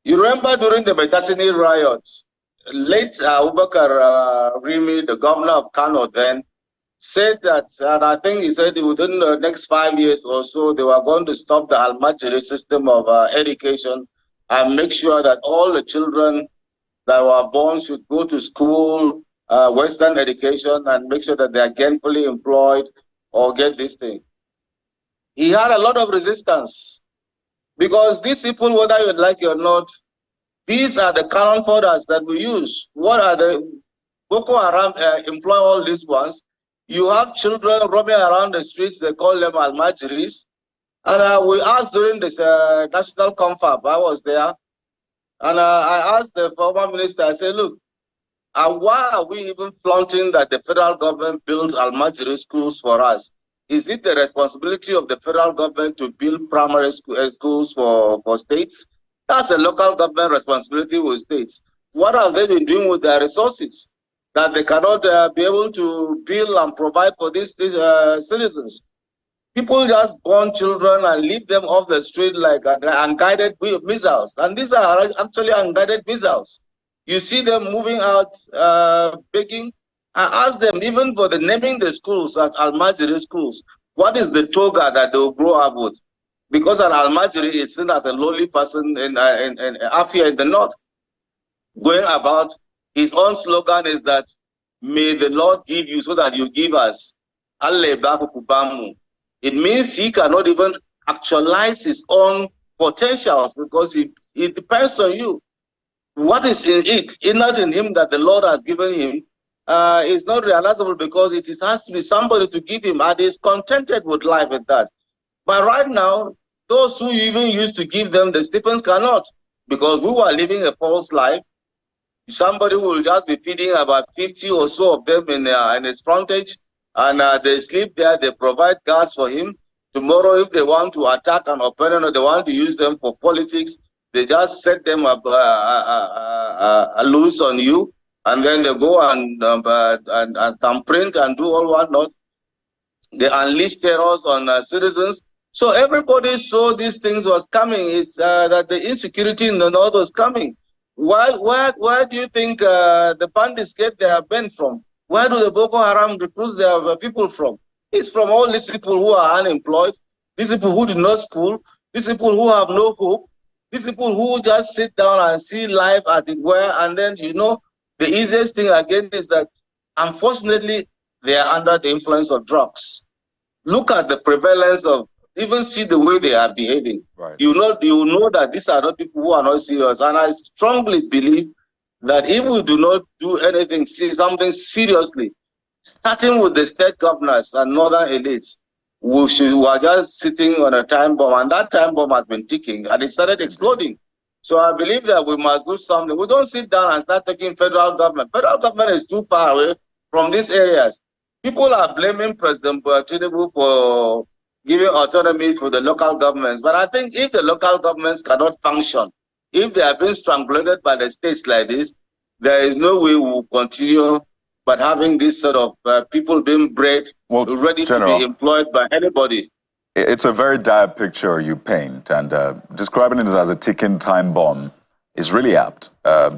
You remember during the Metasini riots, late Abubakar Rimi, the governor of Kano then, said that, and I think he said within the next 5 years or so, they were going to stop the Almajiri system of education and make sure that all the children that were born should go to school, Western education, and make sure that they are gainfully employed or get this thing. He had a lot of resistance. Because these people, whether you like it or not, these are the cannon foders that we use. What are the Boko Haram employ all these ones? You have children roaming around the streets, they call them Almajiris. And we asked during this national confab, I was there, and I asked the former minister, I said, look, why are we even flaunting that the federal government builds Almajiri schools for us? Is it the responsibility of the federal government to build primary schools for states? That's a local government responsibility with states. What have they been doing with their resources that they cannot be able to build and provide for these citizens? People just born children and leave them off the street like unguided missiles. And these are actually unguided missiles. You see them moving out, begging. I asked them, even for the naming the schools as Almajiri schools, what is the toga that they will grow up with? Because an Almajiri is seen as a lowly person up here in the north. Going about, his own slogan is that, may the Lord give you so that you give us. It means he cannot even actualize his own potentials because it depends on you. What is in it, not in him that the Lord has given him, is not realizable because it has to be somebody to give him, and he's contented with life at that. But right now, those who even used to give them the stipends cannot, because we were living a false life. Somebody will just be feeding about 50 or so of them in his frontage, and they sleep there, they provide gas for him. Tomorrow, if they want to attack an opponent or they want to use them for politics, they just set them up loose on you, and then they go and thumbprint and do all whatnot. They unleash terrors on citizens. So everybody saw these things was coming. It's that the insecurity in the north was coming. Where do you think the bandits get their bent from? Where do the Boko Haram recruit their people from? It's from all these people who are unemployed, these people who do not school, these people who have no hope. These people who just sit down and see life at it where, and then, you know, the easiest thing again is that, unfortunately, they are under the influence of drugs. Look at the prevalence of, even see the way they are behaving. Right. You know that these are not people who are not serious. And I strongly believe that if we do not do anything, see something seriously, starting with the state governors and northern elites, we are just sitting on a time bomb, and that time bomb has been ticking, and it started exploding. So I believe that we must do something. We don't sit down and start taking federal government. Federal government is too far away from these areas. People are blaming President Tinubu for giving autonomy to the local governments. But I think if the local governments cannot function, if they are being strangulated by the states like this, there is no way we will continue but having this sort of people being bred, ready General, to be employed by anybody. It's a very dire picture you paint, and describing it as a ticking time bomb is really apt.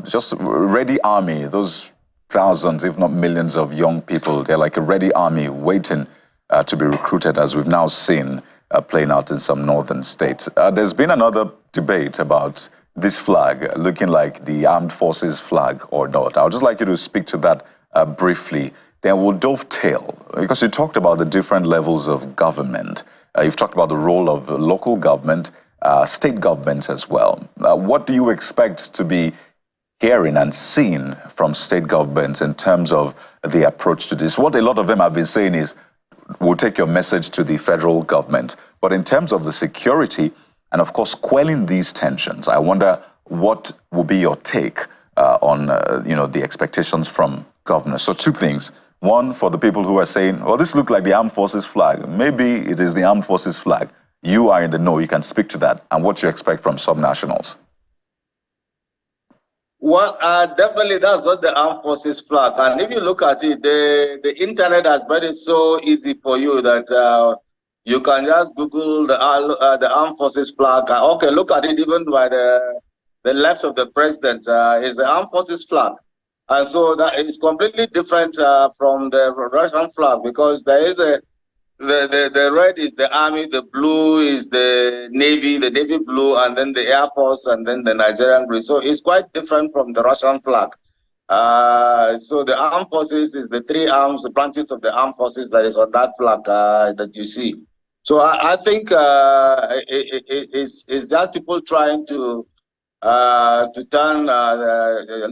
Just ready army, those thousands, if not millions of young people, they're like a ready army waiting to be recruited, as we've now seen playing out in some northern states. There's been another debate about this flag looking like the armed forces flag or not. I would just like you to speak to that briefly. Then we'll dovetail, because you talked about the different levels of government. You've talked about the role of local government, state governments as well. What do you expect to be hearing and seeing from state governments in terms of the approach to this? What a lot of them have been saying is, we'll take your message to the federal government. But in terms of the security and, of course, quelling these tensions, I wonder what will be your take on the expectations from governors. So two things. One, for the people who are saying, well, this looks like the armed forces flag. Maybe it is the armed forces flag. You are in the know. You can speak to that. And what you expect from subnationals. Well, definitely that's not the armed forces flag. And if you look at it, the internet has made it so easy for you that you can just Google the armed forces flag. Okay, look at it even by the left of the president is the armed forces flag. And so that is completely different from the Russian flag, because there is the red is the army, the blue is the navy blue, and then the air force, and then the Nigerian green. So it's quite different from the Russian flag. So the armed forces is the three arms, the branches of the armed forces that is on that flag that you see. So I think it's just people trying to turn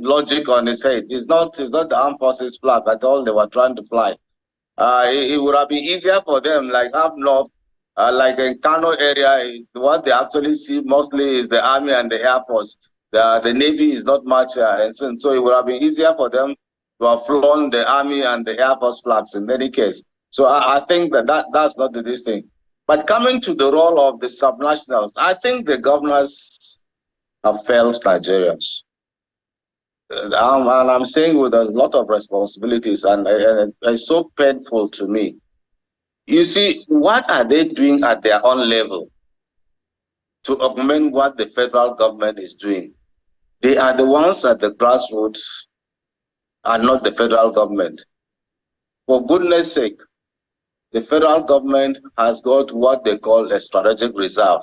logic on its head. It's not the armed forces flag at all they were trying to fly. It would have been easier for them, like up north, like in Kano area, is what they actually see mostly is the army and the air force. The navy is not much, and so it would have been easier for them to have flown the army and the air force flags in any case. So I think that's not this thing. But coming to the role of the subnationals, I think the governors have failed Nigerians. And I'm saying with a lot of responsibilities, and it's so painful to me. You see, what are they doing at their own level to augment what the federal government is doing? They are the ones at the grassroots and not the federal government. For goodness sake, the federal government has got what they call a strategic reserve.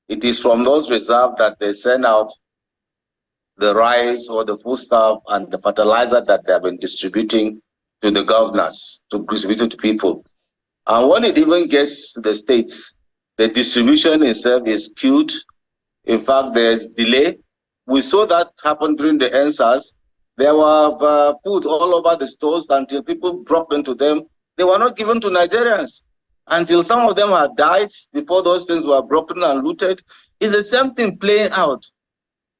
It is from those reserves that they send out the rice or the foodstuff and the fertilizer that they have been distributing to the governors, to distribute to people. And when it even gets to the states, the distribution itself is skewed. In fact, the delay. We saw that happen during the NSAS. There were food all over the stores until people broke into them. They were not given to Nigerians until some of them had died before those things were broken and looted. It's the same thing playing out.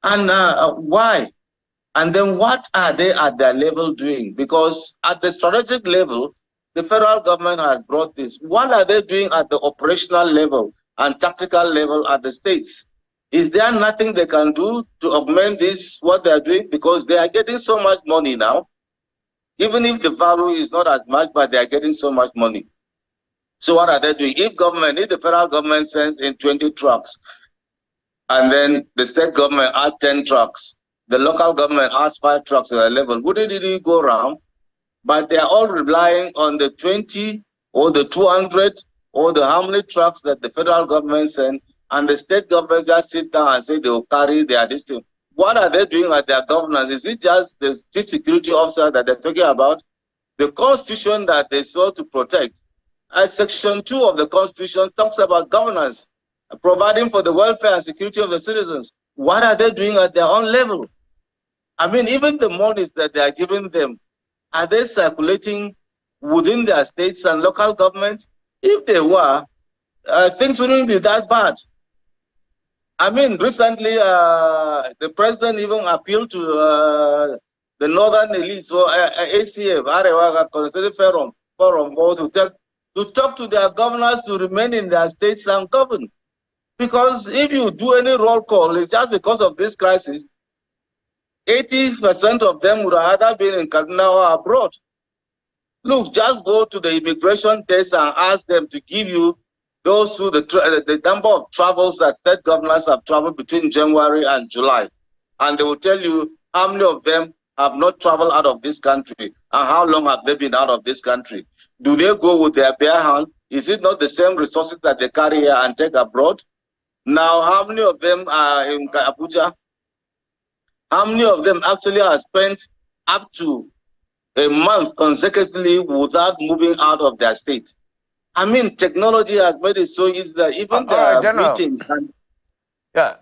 And why? And then what are they at their level doing? Because at the strategic level, the federal government has brought this. What are they doing at the operational level and tactical level at the states? Is there nothing they can do to augment this, what they are doing? Because they are getting so much money now. Even if the value is not as much, but they are getting so much money. So what are they doing? If the federal government sends in 20 trucks, and then the state government adds 10 trucks, the local government adds 5 trucks at a level, wouldn't it go around? But they are all relying on the 20 or the 200 or the how many trucks that the federal government sends, and the state governments just sit down and say they will carry their destiny. What are they doing at their governance? Is it just the chief security officer that they're talking about? The constitution that they sought to protect, Section 2 of the Constitution talks about governance, providing for the welfare and security of the citizens. What are they doing at their own level? I mean, even the monies that they are giving them, are they circulating within their states and local governments? If they were, things wouldn't be that bad. I mean, recently, the president even appealed to the northern elites, or ACF, Arewa Constitutive Forum, to talk to their governors to remain in their states and govern. Because if you do any roll call, it's just because of this crisis, 80% of them would have either been in Kaduna or abroad. Look, just go to the immigration desk and ask them to give you those who the number of travels that state governors have traveled between January and July. And they will tell you how many of them have not traveled out of this country and how long have they been out of this country. Do they go with their bare hand? Is it not the same resources that they carry here and take abroad? Now, how many of them are in Abuja? How many of them actually have spent up to a month consecutively without moving out of their state? I mean, technology has made it so easy that even the meetings.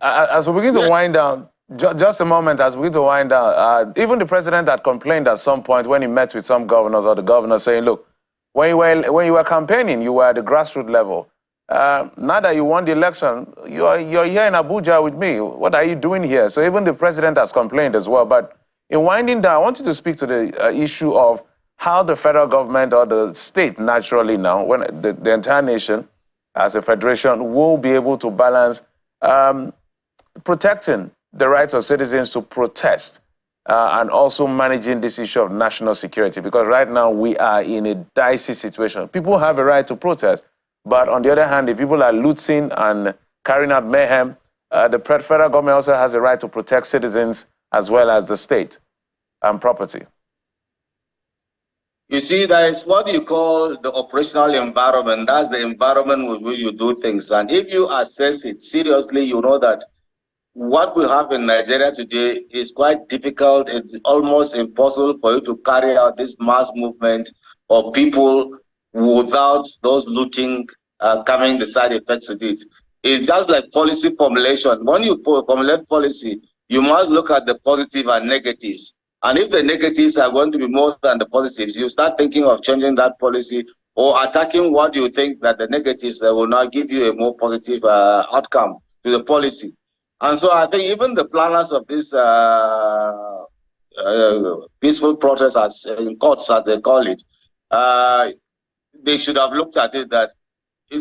As we begin to wind down, just a moment, as we begin to wind down, even the president had complained at some point when he met with some governors, or the governor saying, look, when you were campaigning, you were at the grassroots level. Now that you won the election, you're here in Abuja with me. What are you doing here? So even the president has complained as well. But in winding down, I want you to speak to the issue of how the federal government or the state naturally now, when the entire nation as a federation will be able to balance protecting the rights of citizens to protest and also managing this issue of national security. Because right now we are in a dicey situation. People have a right to protest. But on the other hand, if people are looting and carrying out mayhem, the federal government also has a right to protect citizens as well as the state and property. You see, that is what you call the operational environment. That's the environment with which you do things. And if you assess it seriously, you know that what we have in Nigeria today is quite difficult. It's almost impossible for you to carry out this mass movement of people without those looting coming the side effects of it. It's just like policy formulation. When you formulate policy, you must look at the positive and negatives. And if the negatives are going to be more than the positives, you start thinking of changing that policy or attacking what you think that the negatives will now give you a more positive outcome to the policy. And so I think even the planners of this peaceful protest, as in courts as they call it, they should have looked at it that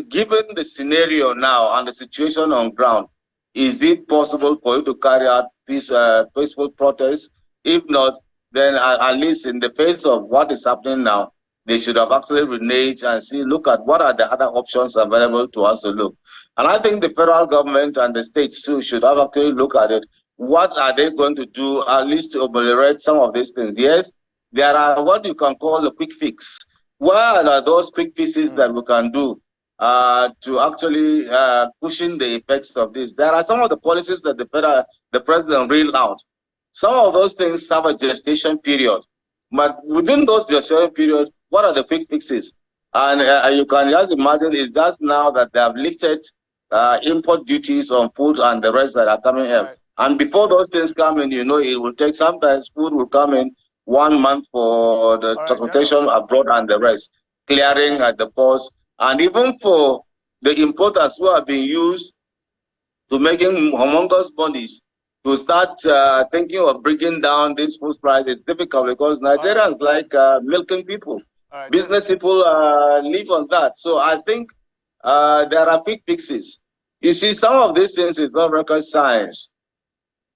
given the scenario now and the situation on ground, is it possible for you to carry out peaceful protests? If not, then at least in the face of what is happening now, they should have actually reneged and look at what are the other options available to us to look. And I think the federal government and the states too should have actually look at it. What are they going to do at least to ameliorate some of these things? Yes, there are what you can call a quick fix. What are those quick fixes that we can do to actually cushion the effects of this? There are some of the policies that the president reeled out. Some of those things have a gestation period. But within those gestation periods, what are the quick fixes? And you can just imagine it's just now that they have lifted import duties on food and the rest that are coming in. Right. And before those things come in, you know, it will take, sometimes food will come in 1 month for the transportation abroad and the rest, clearing at the ports. And even for the importers who are being used to making humongous monies, to start thinking of bringing down this food price is difficult because Nigerians like milking people. Business people live on that. So I think there are quick fixes. You see, some of these things is not rocket science.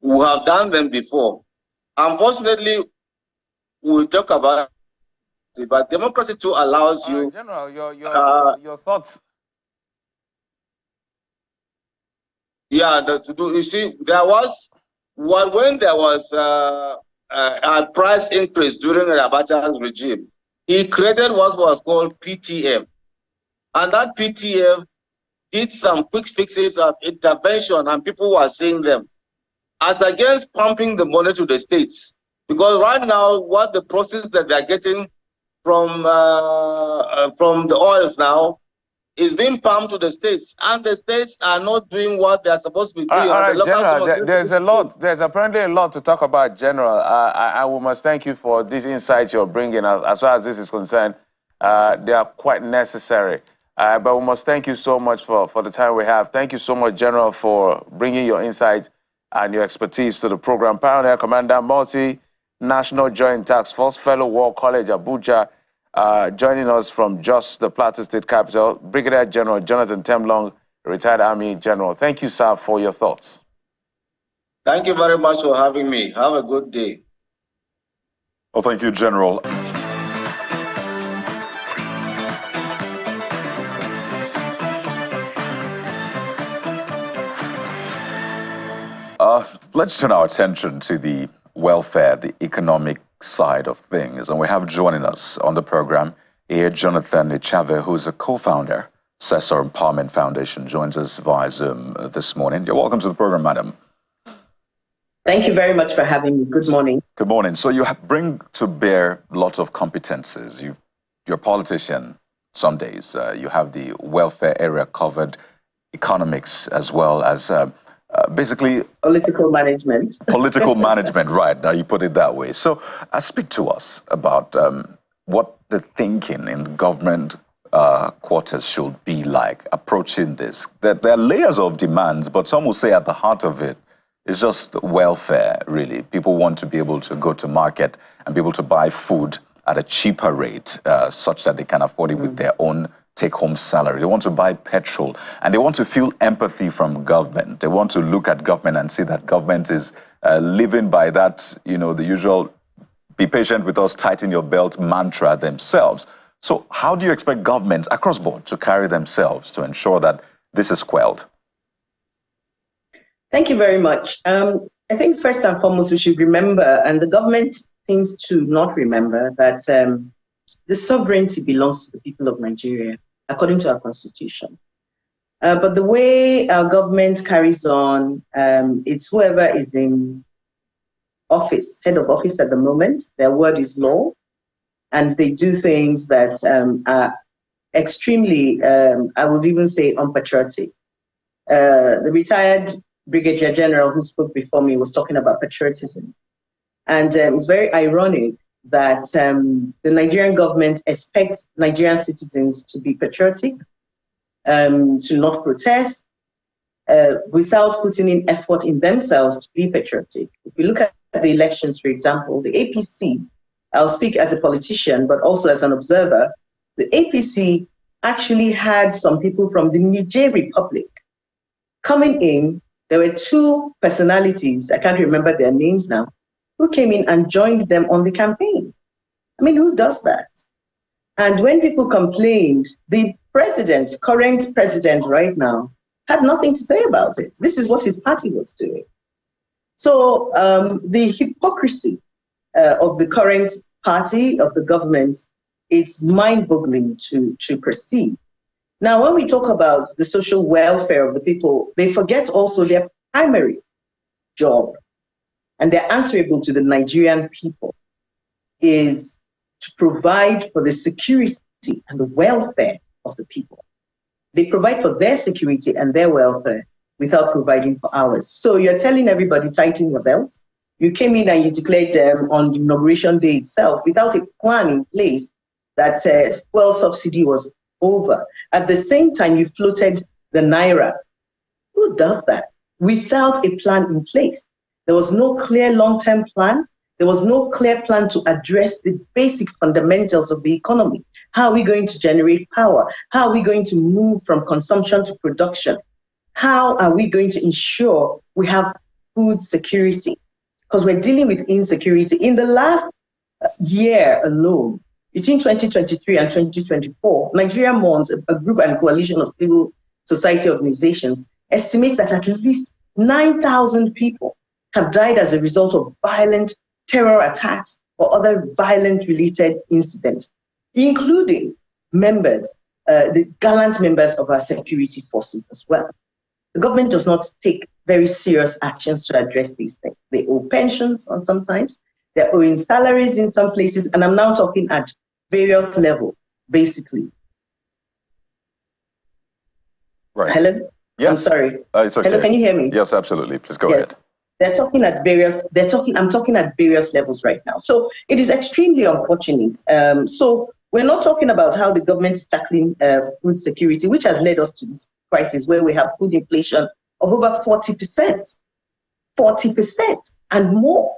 We have done them before. Unfortunately, we talk about it, but democracy too allows you. General, your thoughts. Yeah, you see, there was when there was a price increase during Abacha's regime, he created what was called PTF, and that PTF did some quick fixes of intervention, and people were seeing them, as against pumping the money to the states. Because right now, what the process that they're getting from the oils now is being pumped to the states, and the states are not doing what they're supposed to be doing. All right, General, there's apparently a lot to talk about, General. We must thank you for these insights you're bringing. As far as this is concerned, they are quite necessary. But we must thank you so much for the time we have. Thank you so much, General, for bringing your insight and your expertise to the program. Pioneer Commander, Multi-National Joint Task Force Fellow, War College, Abuja, joining us from Jos, the Plateau State capital, Brigadier General Jonathan Temlong, retired Army General. Thank you, sir, for your thoughts. Thank you very much for having me. Have a good day. Well, thank you, General. Let's turn our attention to the welfare, the economic side of things. And we have joining us on the program here Jonathan Ichave, who's a co-founder, Cesar Empowerment Foundation, joins us via Zoom this morning. You're welcome to the program, madam. Thank you very much for having me. Good morning. Good morning. So you bring to bear lots of competences. You're a politician some days. You have the welfare area covered, economics, as well as basically political management. Political management, right. Now you put it that way. So speak to us about what the thinking in government quarters should be like approaching this. There are layers of demands, but some will say at the heart of it is just welfare, really. People want to be able to go to market and be able to buy food at a cheaper rate such that they can afford it with their own take-home salary. They want to buy petrol, and they want to feel empathy from government. They want to look at government and see that government is living by that, the usual be patient with us, tighten your belt mantra themselves. So how do you expect governments across board to carry themselves to ensure that this is quelled? Thank you very much. I think first and foremost, we should remember, and the government seems to not remember, that the sovereignty belongs to the people of Nigeria, according to our constitution. But the way our government carries on, it's whoever is in office, head of office at the moment, their word is law, and they do things that are extremely, I would even say, unpatriotic. The retired Brigadier General who spoke before me was talking about patriotism. And it's very ironic that the Nigerian government expects Nigerian citizens to be patriotic, to not protest, without putting in effort in themselves to be patriotic. If we look at the elections, for example, the APC, I'll speak as a politician, but also as an observer, the APC actually had some people from the Niger Republic coming in. There were two personalities, I can't remember their names now, who came in and joined them on the campaign. I mean, who does that? And when people complained, the president, current president right now, had nothing to say about it. This is what his party was doing. So the hypocrisy of the current party, of the government, it's mind-boggling to perceive. Now, when we talk about the social welfare of the people, they forget also their primary job, and they're answerable to the Nigerian people, is to provide for the security and the welfare of the people. They provide for their security and their welfare without providing for ours. So you're telling everybody, tighten your belt. You came in and you declared them on the inauguration day itself without a plan in place that fuel subsidy was over. At the same time, you floated the Naira. Who does that? Without a plan in place. There was no clear long-term plan. There was no clear plan to address the basic fundamentals of the economy. How are we going to generate power? How are we going to move from consumption to production? How are we going to ensure we have food security? Because we're dealing with insecurity. In the last year alone, between 2023 and 2024, Nigeria Mourns, a group and coalition of civil society organizations, estimates that at least 9,000 people have died as a result of violent terror attacks or other violent related incidents, including members the gallant members of our security forces as well. The government does not take very serious actions to address these things. They owe pensions on sometimes, they're owing salaries in some places, and I'm now talking at various levels, basically. Right. Hello? Yes. I'm sorry. It's okay. Hello, can you hear me? Yes, absolutely. Please go ahead. I'm talking at various levels right now. So it is extremely unfortunate. So we're not talking about how the government is tackling food security, which has led us to this crisis where we have food inflation of over 40%, and more.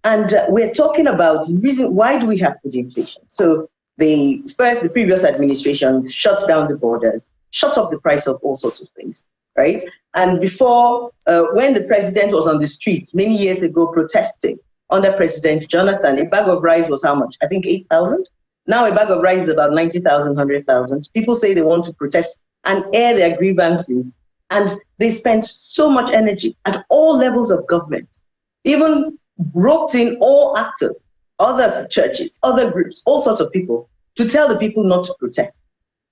And we're talking about the reason why do we have food inflation. So the previous administration shut down the borders, shut up the price of all sorts of things, right? And before, when the president was on the streets many years ago protesting under President Jonathan, a bag of rice was how much? I think 8,000. Now a bag of rice is about 90,000, 100,000. People say they want to protest and air their grievances. And they spent so much energy at all levels of government, even roped in all actors, other churches, other groups, all sorts of people, to tell the people not to protest.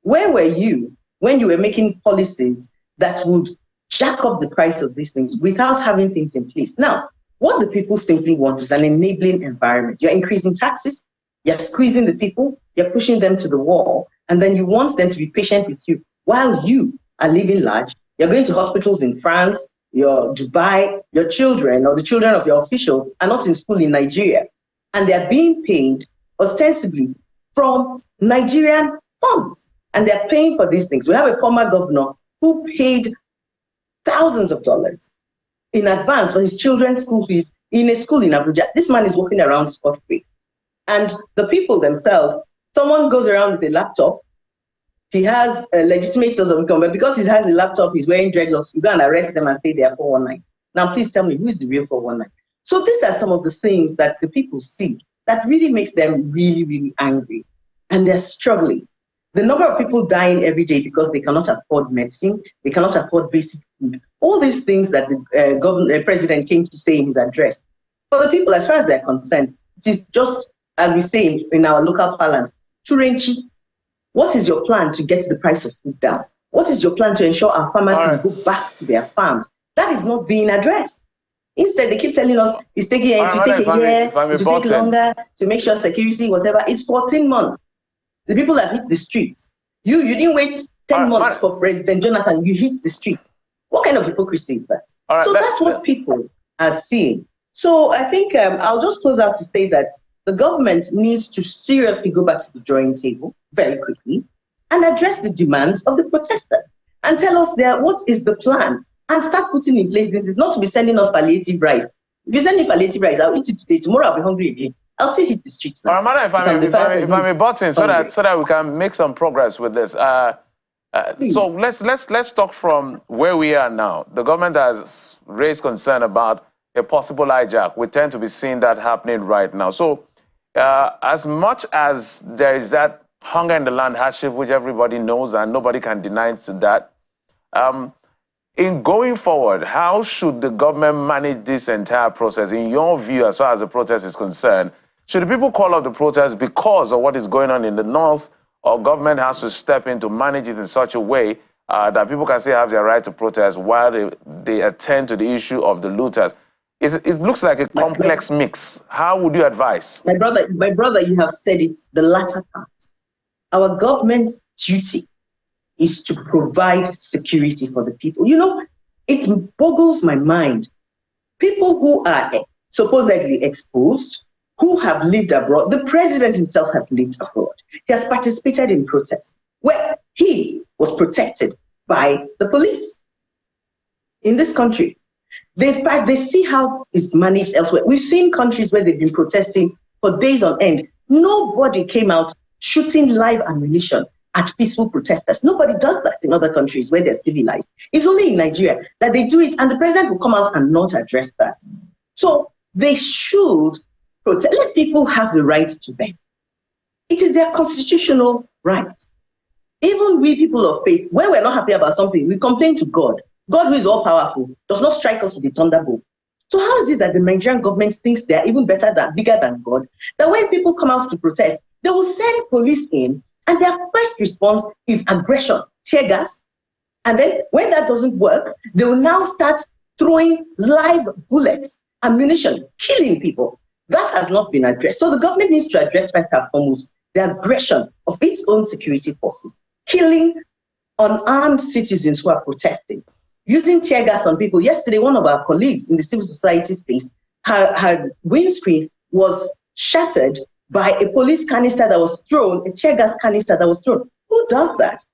Where were you when you were making policies that would jack up the price of these things without having things in place? Now, what the people simply want is an enabling environment. You're increasing taxes, you're squeezing the people, you're pushing them to the wall, and then you want them to be patient with you while you are living large. You're going to hospitals in France, your Dubai, your children or the children of your officials are not in school in Nigeria, and they're being paid ostensibly from Nigerian funds, and they're paying for these things. We have a former governor who paid thousands of dollars in advance for his children's school fees in a school in Abuja. This man is walking around scot-free. And the people themselves, someone goes around with a laptop, he has a legitimate source of income, but because he has a laptop, he's wearing dreadlocks, you go and arrest them and say they are 419. Now, please tell me, who is the real 419? So these are some of the things that the people see that really makes them really, really angry. And they're struggling. The number of people dying every day because they cannot afford medicine, they cannot afford basic food, all these things that the president came to say in his address. For the people, as far as they're concerned, it is just, as we say in our local parlance, churenchi. What is your plan to get the price of food down? What is your plan to ensure our farmers can go back to their farms? That is not being addressed. Instead, they keep telling us it's taking to take a year, to take longer, to make sure security, whatever. It's 14 months. The people have hit the streets. You didn't wait 10 months for President Jonathan. You hit the street. What kind of hypocrisy is that? So that's what people are seeing. So I think I'll just close out to say that the government needs to seriously go back to the drawing table very quickly and address the demands of the protesters and tell us what is the plan and start putting in place this. It's not to be sending us palliative rice. If you send me palliative rice, I'll eat it today. Tomorrow I'll be hungry again. I'll still hit the streets now. Madam, if I may butt in so that we can make some progress with this. So let's talk from where we are now. The government has raised concern about a possible hijack. We tend to be seeing that happening right now. So as much as there is that hunger in the land hardship, which everybody knows and nobody can deny that, in going forward, how should the government manage this entire process? In your view, as far as the protest is concerned, should the people call off the protest because of what is going on in the north, or government has to step in to manage it in such a way that people can still have their right to protest while they attend to the issue of the looters? It looks like a complex mix. How would you advise? My brother, you have said it, the latter part. Our government's duty is to provide security for the people. You know, it boggles my mind. People who are supposedly exposed, who have lived abroad, the president himself has lived abroad. He has participated in protests where he was protected by the police in this country. They see how it's managed elsewhere. We've seen countries where they've been protesting for days on end. Nobody came out shooting live ammunition at peaceful protesters. Nobody does that in other countries where they're civilized. It's only in Nigeria that they do it, and the president will come out and not address that. So they should protest. Let people have the right to beg. It is their constitutional right. Even we people of faith, when we're not happy about something, we complain to God. God, who is all-powerful, does not strike us with a thunderbolt. So how is it that the Nigerian government thinks they're even bigger than God, that when people come out to protest, they will send police in And their first response is aggression, tear gas. And then when that doesn't work, they will now start throwing live bullets, ammunition, killing people. That has not been addressed. So the government needs to address first and foremost the aggression of its own security forces, killing unarmed citizens who are protesting, using tear gas on people. Yesterday, one of our colleagues in the civil society space, her windscreen was shattered by a police canister that was thrown, a tear gas canister that was thrown. Who does that?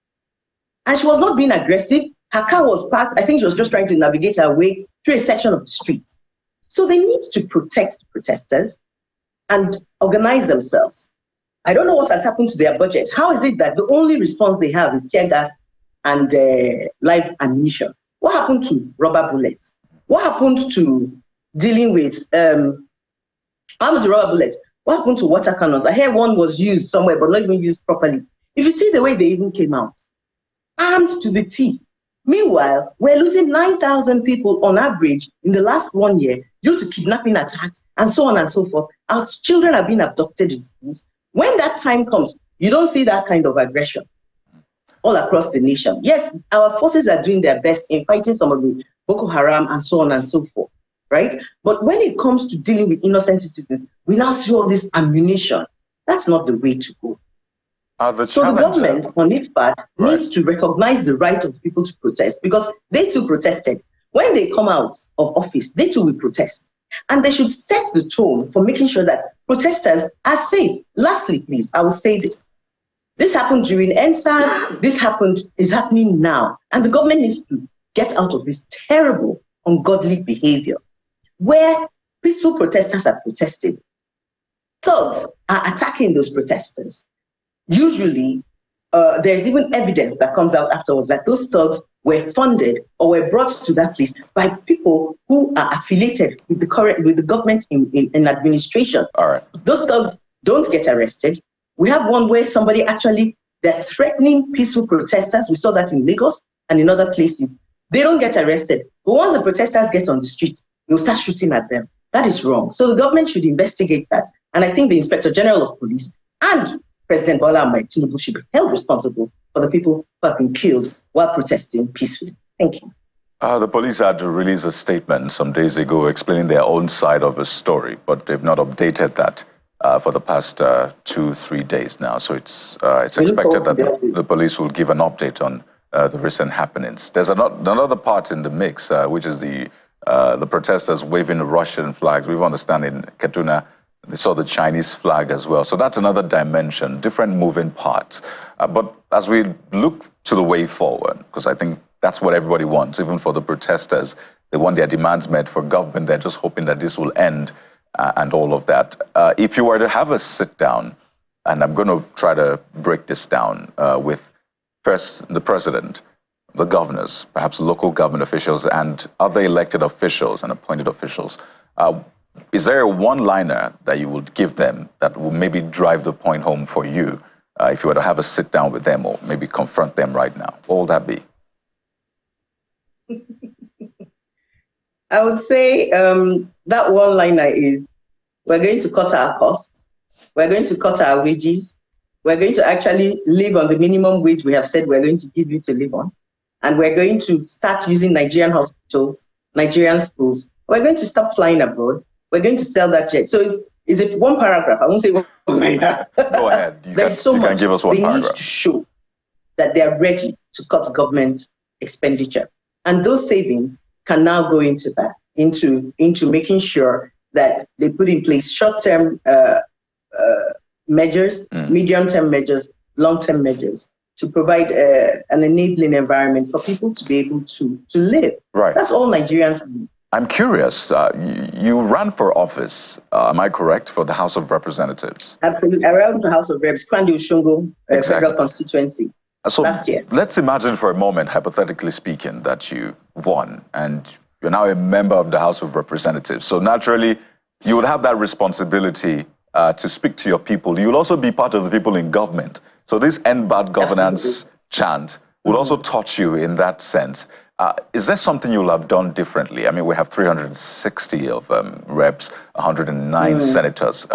And she was not being aggressive. Her car was parked. I think she was just trying to navigate her way through a section of the street. So they need to protect the protesters and organize themselves. I don't know what has happened to their budget. How is it that the only response they have is tear gas and live ammunition? What happened to rubber bullets? What happened to dealing with armed rubber bullets? What happened to water cannons? I heard one was used somewhere, but not even used properly. If you see the way they even came out, armed to the teeth. Meanwhile, we're losing 9,000 people on average in the last 1 year due to kidnapping attacks and so on and so forth. Our children are being abducted in schools. When that time comes, you don't see that kind of aggression all across the nation. Yes, our forces are doing their best in fighting some of the Boko Haram and so on and so forth, right? But when it comes to dealing with innocent citizens, we now see all this ammunition. That's not the way to go. So the government, on its part, needs to recognize the right of the people to protest, because they too protested. When they come out of office, they too will protest. And they should set the tone for making sure that protesters are safe. Lastly, please, I will say this. This happened during NSAS. This is happening now. And the government needs to get out of this terrible, ungodly behavior where peaceful protesters are protesting. Thugs are attacking those protesters. Usually, there's even evidence that comes out afterwards that those thugs were funded or were brought to that place by people who are affiliated with the government in administration. All right. Those thugs don't get arrested. We have one where they're threatening peaceful protesters. We saw that in Lagos and in other places. They don't get arrested. But once the protesters get on the street, they'll start shooting at them. That is wrong. So the government should investigate that. And I think the Inspector General of Police and President Bola Ahmed Tinubu should be held responsible for the people who have been killed while protesting peacefully. Thank you. The police had to release a statement some days ago explaining their own side of the story, but they've not updated that for the past 2-3 days now. So it's expected that the police will give an update on the recent happenings. There's another part in the mix, which is the protesters waving the Russian flags. We understand in Kaduna, they saw the Chinese flag as well. So that's another dimension, different moving parts. But as we look to the way forward, because I think that's what everybody wants, even for the protesters, they want their demands met. For government, they're just hoping that this will end and all of that. If you were to have a sit down, and I'm going to try to break this down with first the president, the governors, perhaps local government officials and other elected officials and appointed officials, is there a one-liner that you would give them that will maybe drive the point home for you if you were to have a sit down with them or maybe confront them right now? What would that be? I would say that one-liner is, we're going to cut our costs, we're going to cut our wages, we're going to actually live on the minimum wage we have said we're going to give you to live on, and we're going to start using Nigerian hospitals, Nigerian schools. We're going to stop flying abroad. We're going to sell that jet. So it's one paragraph. I won't say one liner. Go ahead. You can give us one paragraph. They need to show that they are ready to cut government expenditure. And those savings can now go into that, into making sure that they put in place short-term measures, medium-term measures, long-term measures to provide an enabling environment for people to be able to live. Right. That's all Nigerians need. I'm curious, you ran for office, am I correct, for the House of Representatives? Absolutely. I ran for the House of Reps, Kwandi Oshungo, federal constituency, last year. Let's imagine for a moment, hypothetically speaking, that you won and you're now a member of the House of Representatives. So naturally, you would have that responsibility to speak to your people. You'll also be part of the people in government. So this end bad governance chant will also touch you in that sense. Is there something you'll have done differently? I mean, we have 360 of reps, 109 senators.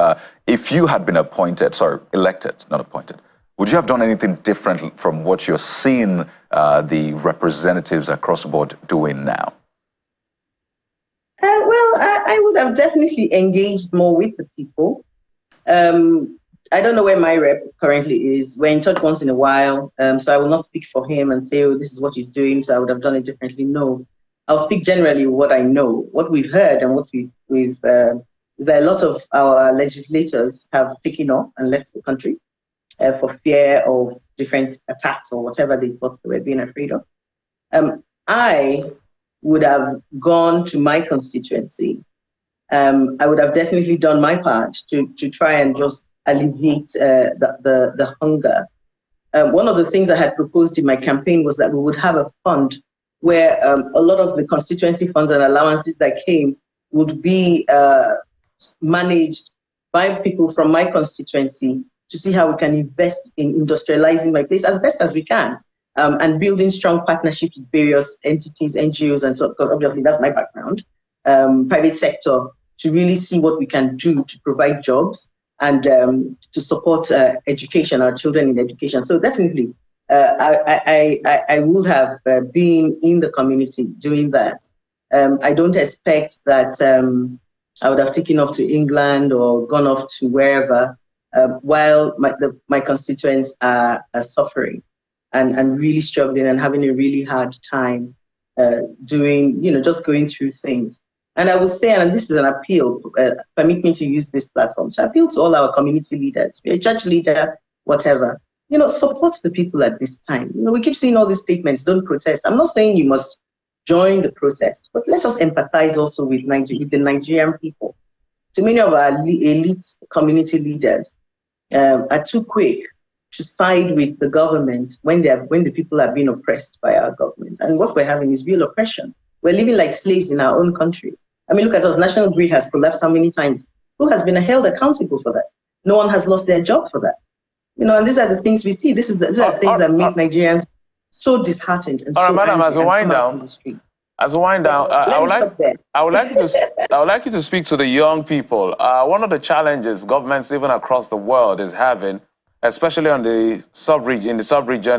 If you had been elected, not appointed, Would you have done anything different from what you're seeing the representatives across the board doing now? Well, I would have definitely engaged more with the people. I don't know where my rep currently is. We're in touch once in a while, so I will not speak for him and say, oh, this is what he's doing, so I would have done it differently. No, I'll speak generally what I know, what we've heard, and what we've a lot of our legislators have taken off and left the country for fear of different attacks or whatever they thought they were being afraid of. I would have gone to my constituency. I would have definitely done my part to try and just alleviate the hunger. One of the things I had proposed in my campaign was that we would have a fund where a lot of the constituency funds and allowances that came would be managed by people from my constituency to see how we can invest in industrializing my place as best as we can, and building strong partnerships with various entities, NGOs, and so, because obviously that's my background, private sector, to really see what we can do to provide jobs and to support education, our children in education. So definitely, I would have been in the community doing that. I don't expect that I would have taken off to England or gone off to wherever while my constituents are suffering and really struggling and having a really hard time doing, just going through things. And I will say, and this is an appeal, permit me to use this platform to appeal to all our community leaders, be a church leader, whatever, support the people at this time. We keep seeing all these statements, don't protest. I'm not saying you must join the protest, but let us empathize also with the Nigerian people. Too many of our elite community leaders are too quick to side with the government when the people are being oppressed by our government. And what we're having is real oppression. We're living like slaves in our own country. I mean, look at us. National Grid has collapsed how many times? Who has been held accountable for that? No one has lost their job for that. And these are the things we see. These are the things that make Nigerians so disheartened and so madam, angry as we wind down, I would like you to speak to the young people. One of the challenges governments even across the world is having, especially on the sub-region,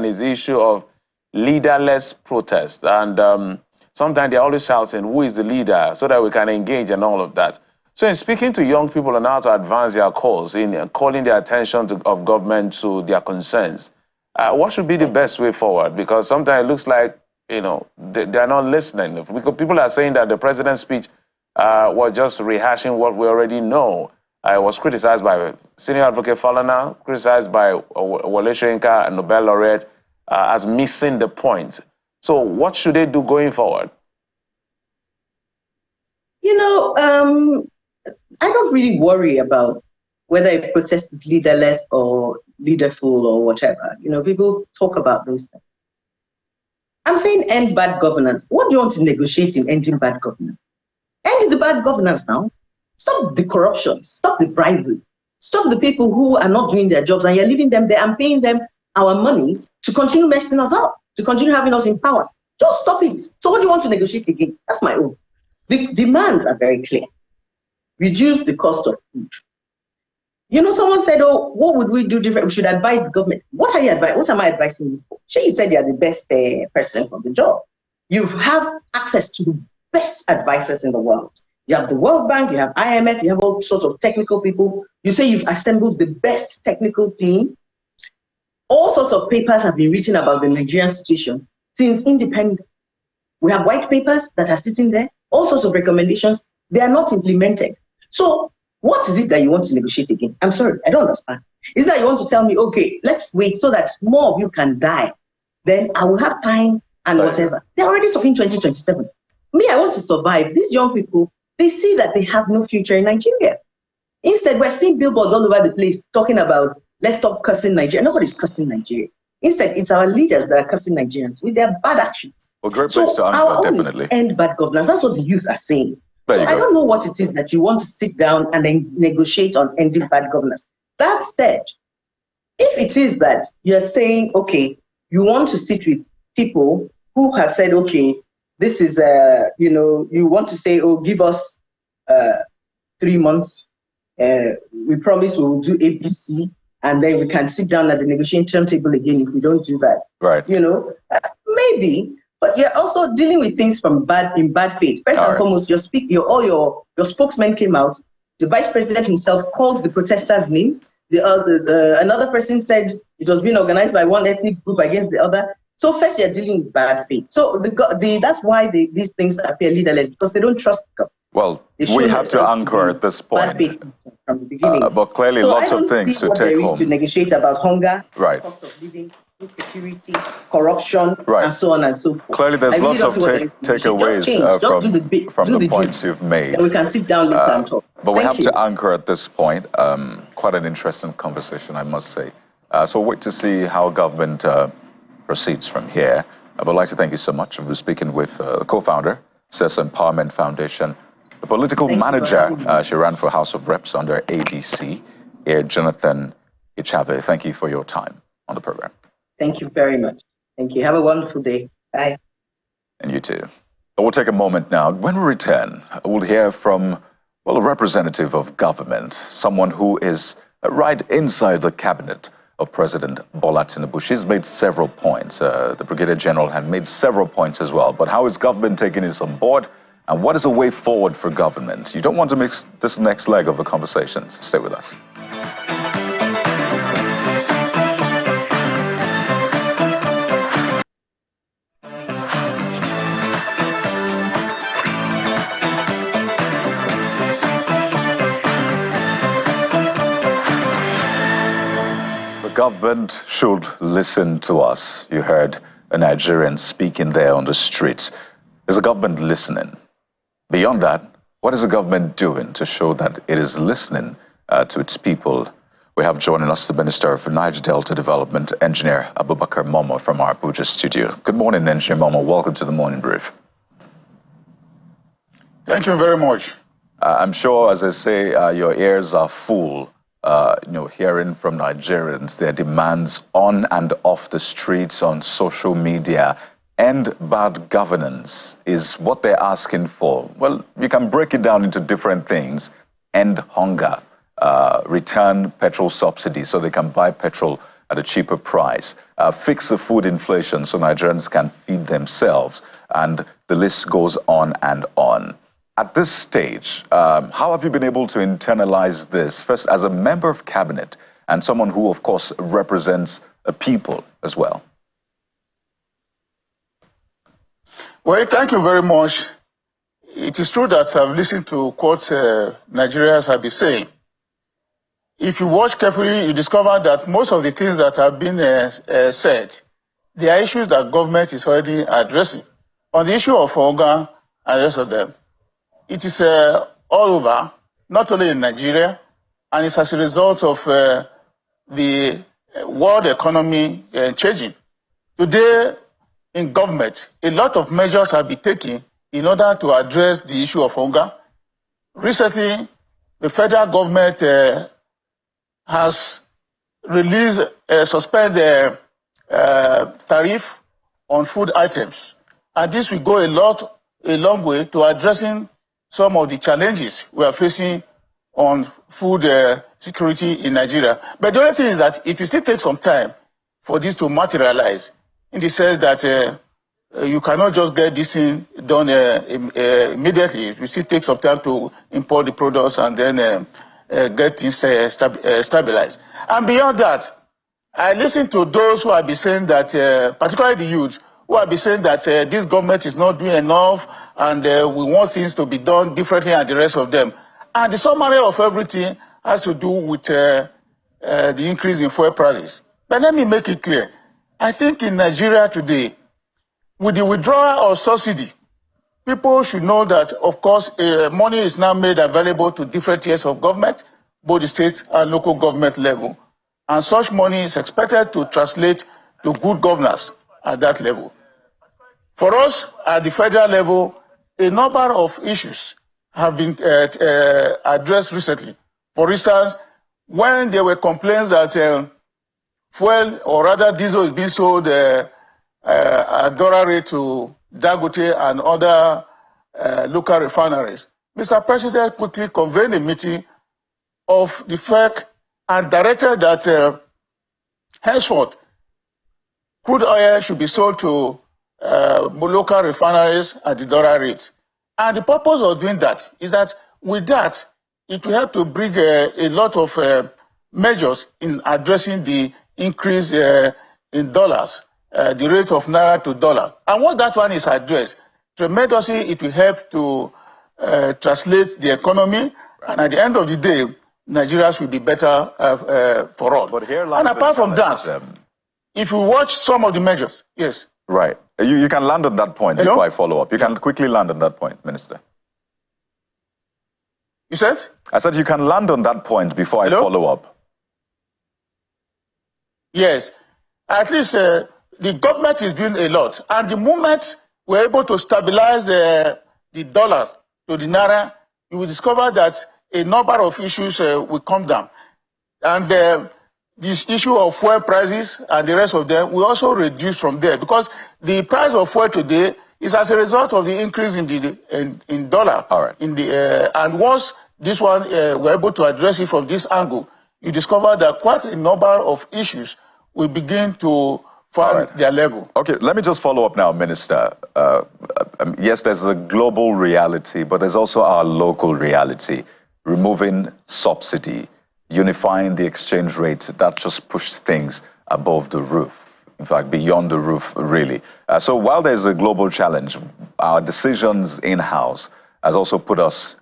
is the issue of leaderless protest. And sometimes they're always shouting, who is the leader, so that we can engage and all of that. So in speaking to young people on how to advance their cause, in calling their attention of government to their concerns, what should be the best way forward? Because sometimes it looks like, they're not listening. People are saying that the president's speech was just rehashing what we already know. It was criticized by Senior Advocate Falana, criticized by Wole Soyinka, a Nobel laureate, as missing the point. So what should they do going forward? I don't really worry about whether a protest is leaderless or leaderful or whatever. People talk about those things. I'm saying end bad governance. What do you want to negotiate in ending bad governance? End the bad governance now. Stop the corruption. Stop the bribery. Stop the people who are not doing their jobs and you're leaving them there and paying them our money to continue messing us up, to continue having us in power. Just stop it. So what do you want to negotiate again? That's my own. The demands are very clear. Reduce the cost of food. Someone said, oh, what would we do different? We should advise the government. What are you advising? What am I advising you for? She said you're the best person for the job. You have access to the best advisors in the world. You have the World Bank, you have IMF, you have all sorts of technical people. You say you've assembled the best technical team. All sorts of papers have been written about the Nigerian situation since independence. We have white papers that are sitting there, all sorts of recommendations. They are not implemented. So what is it that you want to negotiate again? I'm sorry, I don't understand. Is that you want to tell me, okay, let's wait so that more of you can die? Then I will have time and whatever. They're already talking 2027. Me, I want to survive. These young people, they see that they have no future in Nigeria. Instead, we're seeing billboards all over the place talking about, let's stop cursing Nigeria. Nobody's cursing Nigeria. Instead, it's our leaders that are cursing Nigerians with their bad actions. Well, great place to answer, definitely. End bad governance. That's what the youth are saying. So I don't know what it is that you want to sit down and then negotiate on ending bad governance. That said, if it is that you're saying, okay, you want to sit with people who have said, okay, this is, you want to say, oh, give us 3 months. We promise we will do ABC. and then we can sit down at the negotiation table again if we don't do that. Right. You know, maybe, but you're also dealing with things in bad faith. First and foremost, your spokesman came out. The vice president himself called the protesters names. Another person said it was being organized by one ethnic group against the other. So first, you're dealing with bad faith. So that's why these things appear leaderless, because they don't trust God. Well, we have to anchor at this point. From the beginning. But clearly, lots of things to take home. There is to negotiate about hunger, right, cost of living, insecurity, corruption, and so on and so forth. Clearly, there's lots of takeaways from the points you've made. And we can sit down later and talk. But we have to anchor at this point. Quite an interesting conversation, I must say. So wait to see how government proceeds from here. I would like to thank you so much for speaking with co-founder, CES Empowerment Foundation, the political manager. She ran for House of Reps under ADC, Jonathan Ichabe. Thank you for your time on the program. Thank you very much. Thank you. Have a wonderful day. Bye. And you too. We'll take a moment now. When we return, we'll hear from, well, a representative of government, someone who is right inside the cabinet of President Bola Tinubu. She's made several points. The Brigadier General had made several points as well. But how is government taking this on board? And what is the way forward for government? You don't want to miss this next leg of the conversation. So stay with us. The government should listen to us. You heard a Nigerian speaking there on the streets. Is the government listening? Beyond that, what is the government doing to show that it is listening to its people? We have joining us the Minister for N.Delta Development, Engineer Abubakar Momo from our Abuja studio. Good morning, Engineer Momo. Welcome to the Morning Brief. Thank you very much. I'm sure, as I say, your ears are full, hearing from Nigerians their demands on and off the streets, on social media. End bad governance is what they're asking for. Well, you can break it down into different things. End hunger, return petrol subsidies so they can buy petrol at a cheaper price, fix the food inflation so Nigerians can feed themselves, and the list goes on and on. At this stage, how have you been able to internalize this, first as a member of cabinet and someone who, of course, represents a people as well? Well, thank you very much. It is true that I've listened to what Nigerians have been saying. If you watch carefully, you discover that most of the things that have been said, they are issues that government is already addressing. On the issue of hunger and the rest of them, it is all over, not only in Nigeria, and it's as a result of the world economy changing. Today, in government, a lot of measures have been taken in order to address the issue of hunger. Recently, the federal government has released, suspended tariff on food items. And this will go a long way to addressing some of the challenges we are facing on food security in Nigeria. But the only thing is that it will still take some time for this to materialize, in the sense that you cannot just get this thing done immediately. It will still take some time to import the products and then get things stabilized. And beyond that, I listen to those who have been saying that, particularly the youth, who have been saying that this government is not doing enough and we want things to be done differently and the rest of them. And the summary of everything has to do with the increase in fuel prices. But let me make it clear. I think in Nigeria today, with the withdrawal of subsidy, people should know that, of course, money is now made available to different tiers of government, both the state and local government level. And such money is expected to translate to good governance at that level. For us, at the federal level, a number of issues have been addressed recently. For instance, when there were complaints that fuel, or rather diesel, is being sold at dollar rate to Dangote and other local refineries, Mr. President quickly convened a meeting of the FEC and directed that henceforth, crude oil should be sold to local refineries at the dollar rate. And the purpose of doing that is that with that, it will help to bring a lot of measures in addressing the increase in dollars, the rate of naira to dollar. And what that one is addressed, tremendously, it will help to translate the economy. And at the end of the day, Nigerians will be better for all. But here and apart from that, if you watch some of the measures, yes. Right. You can land on that point before I follow up. You can quickly land on that point, Minister. You said? I said you can land on that point before I follow up. Yes. At least the government is doing a lot. And the moment we're able to stabilize the dollar to the naira, you will discover that a number of issues will come down. And this issue of fuel prices and the rest of them will also reduce from there, because the price of fuel today is as a result of the increase in the in dollar. All right. And once this one we're able to address it from this angle, you discover that quite a number of issues will begin to find their level. Okay, let me just follow up now, Minister. Yes, there's a global reality, but there's also our local reality. Removing subsidy, unifying the exchange rate, that just pushed things above the roof. In fact, beyond the roof, really. So while there's a global challenge, our decisions in-house has also put us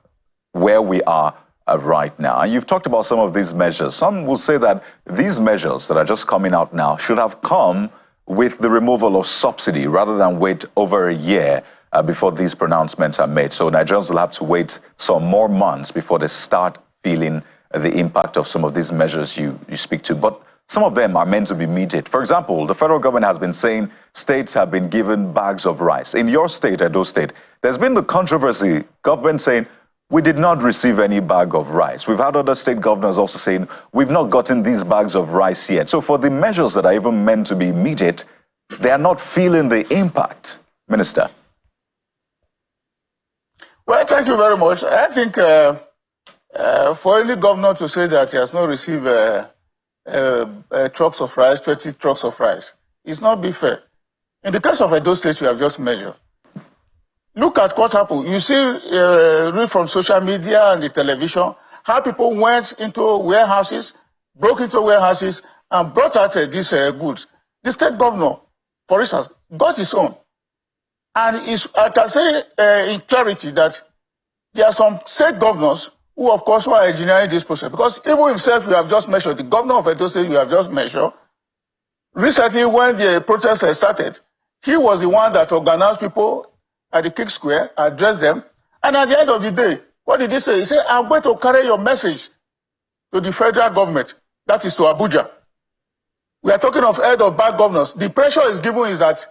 where we are right now. And you've talked about some of these measures. Some will say that these measures that are just coming out now should have come with the removal of subsidy rather than wait over a year before these pronouncements are made. So Nigerians will have to wait some more months before they start feeling the impact of some of these measures you speak to. But some of them are meant to be immediate. For example, the federal government has been saying states have been given bags of rice. In your state, Edo State, there's been the controversy, government saying, we did not receive any bag of rice. We've had other state governors also saying, we've not gotten these bags of rice yet. So for the measures that are even meant to be immediate, they are not feeling the impact. Minister. Well, thank you very much. I think for any governor to say that he has not received trucks of rice, 20 trucks of rice, it's not be fair. In the case of Edo State, we have just measured. Look at what happened. You see, read from social media and the television, how people went into warehouses, broke into warehouses, and brought out these goods. The state governor, for instance, got his own. And I can say in clarity that there are some state governors who, of course, are engineering this process. Because even himself, you have just measured, the governor of Edo State, you have just measured. Recently, when the protest started, he was the one that organized people at the Kick Square, addressed them. And at the end of the day, what did he say? He said, I'm going to carry your message to the federal government. That is to Abuja. We are talking of head of bad governors. The pressure is given is that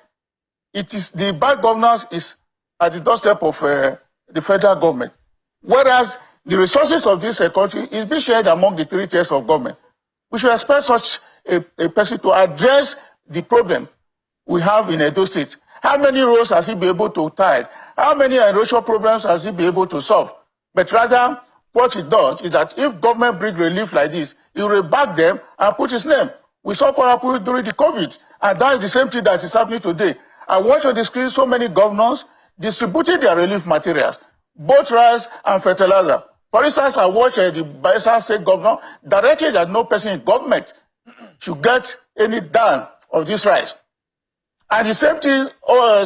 it is the bad governors is at the doorstep of the federal government. Whereas the resources of this country is being shared among the 3 tiers of government. We should expect such a person to address the problem we have in Edo State. How many roads has he been able to tie? How many erosion problems has he been able to solve? But rather, what he does is that if government brings relief like this, he will back them and put his name. We saw what happened during the COVID, and that is the same thing that is happening today. I watch on the screen so many governors distributing their relief materials, both rice and fertilizer. For instance, I watched the Bayelsa State governor directed that no person in government should get any dime of this rice. And the same thing,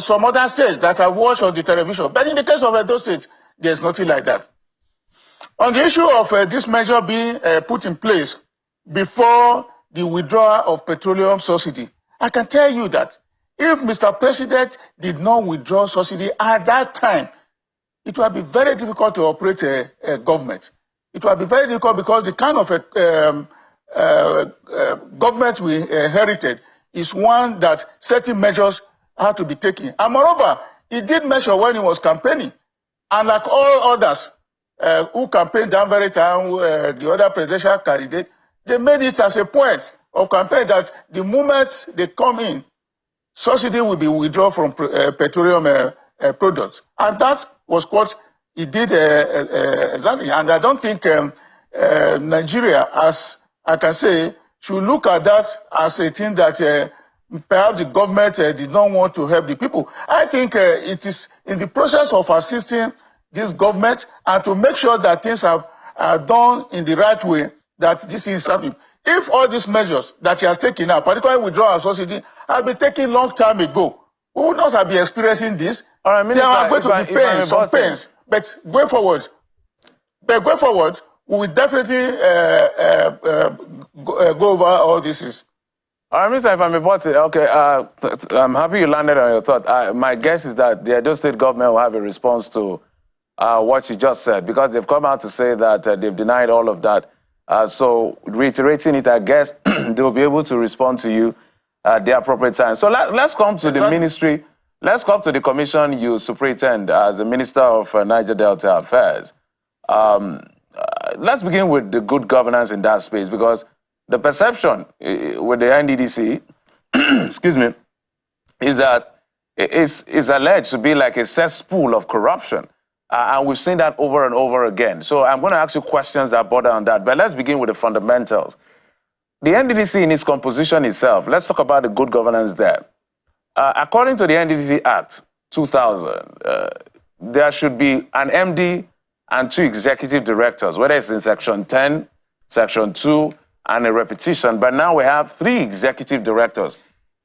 some other states that I watched on the television. But in the case of Edo State, there's nothing like that. On the issue of this measure being put in place before the withdrawal of petroleum subsidy, I can tell you that if Mr. President did not withdraw subsidy at that time, it would be very difficult to operate a government. It would be very difficult because the kind of government we inherited is one that certain measures had to be taken. And moreover, he did measure when he was campaigning. And like all others who campaigned that very time, the other presidential candidate, they made it as a point of campaign that the moment they come in, subsidy will be withdrawn from petroleum products. And that was what he did exactly. And I don't think Nigeria has I can say, should look at that as a thing that perhaps the government did not want to help the people. I think it is in the process of assisting this government and to make sure that things are done in the right way that this is happening. If all these measures that he has taken now, particularly withdrawal of subsidy, have been taken long time ago, we would not have been experiencing this. All right, Minister, there are going to be pains, some pains, but going forward, we will definitely go over all this. All right, Minister, if I'm about it, okay, I'm happy you landed on your thought. My guess is that the Edo State government will have a response to what you just said, because they've come out to say that they've denied all of that. So reiterating it, I guess they'll be able to respond to you at the appropriate time. So let's come to the ministry. Let's come to the commission you superintend as the Minister of Niger Delta Affairs. Let's begin with the good governance in that space, because the perception with the NDDC, excuse me, is that it's alleged to be like a cesspool of corruption. And we've seen that over and over again. So I'm going to ask you questions that border on that. But let's begin with the fundamentals. The NDDC in its composition itself, let's talk about the good governance there. According to the NDDC Act 2000, there should be an MD and 2 executive directors, whether it's in Section 10, Section 2, and a repetition. But now we have 3 executive directors.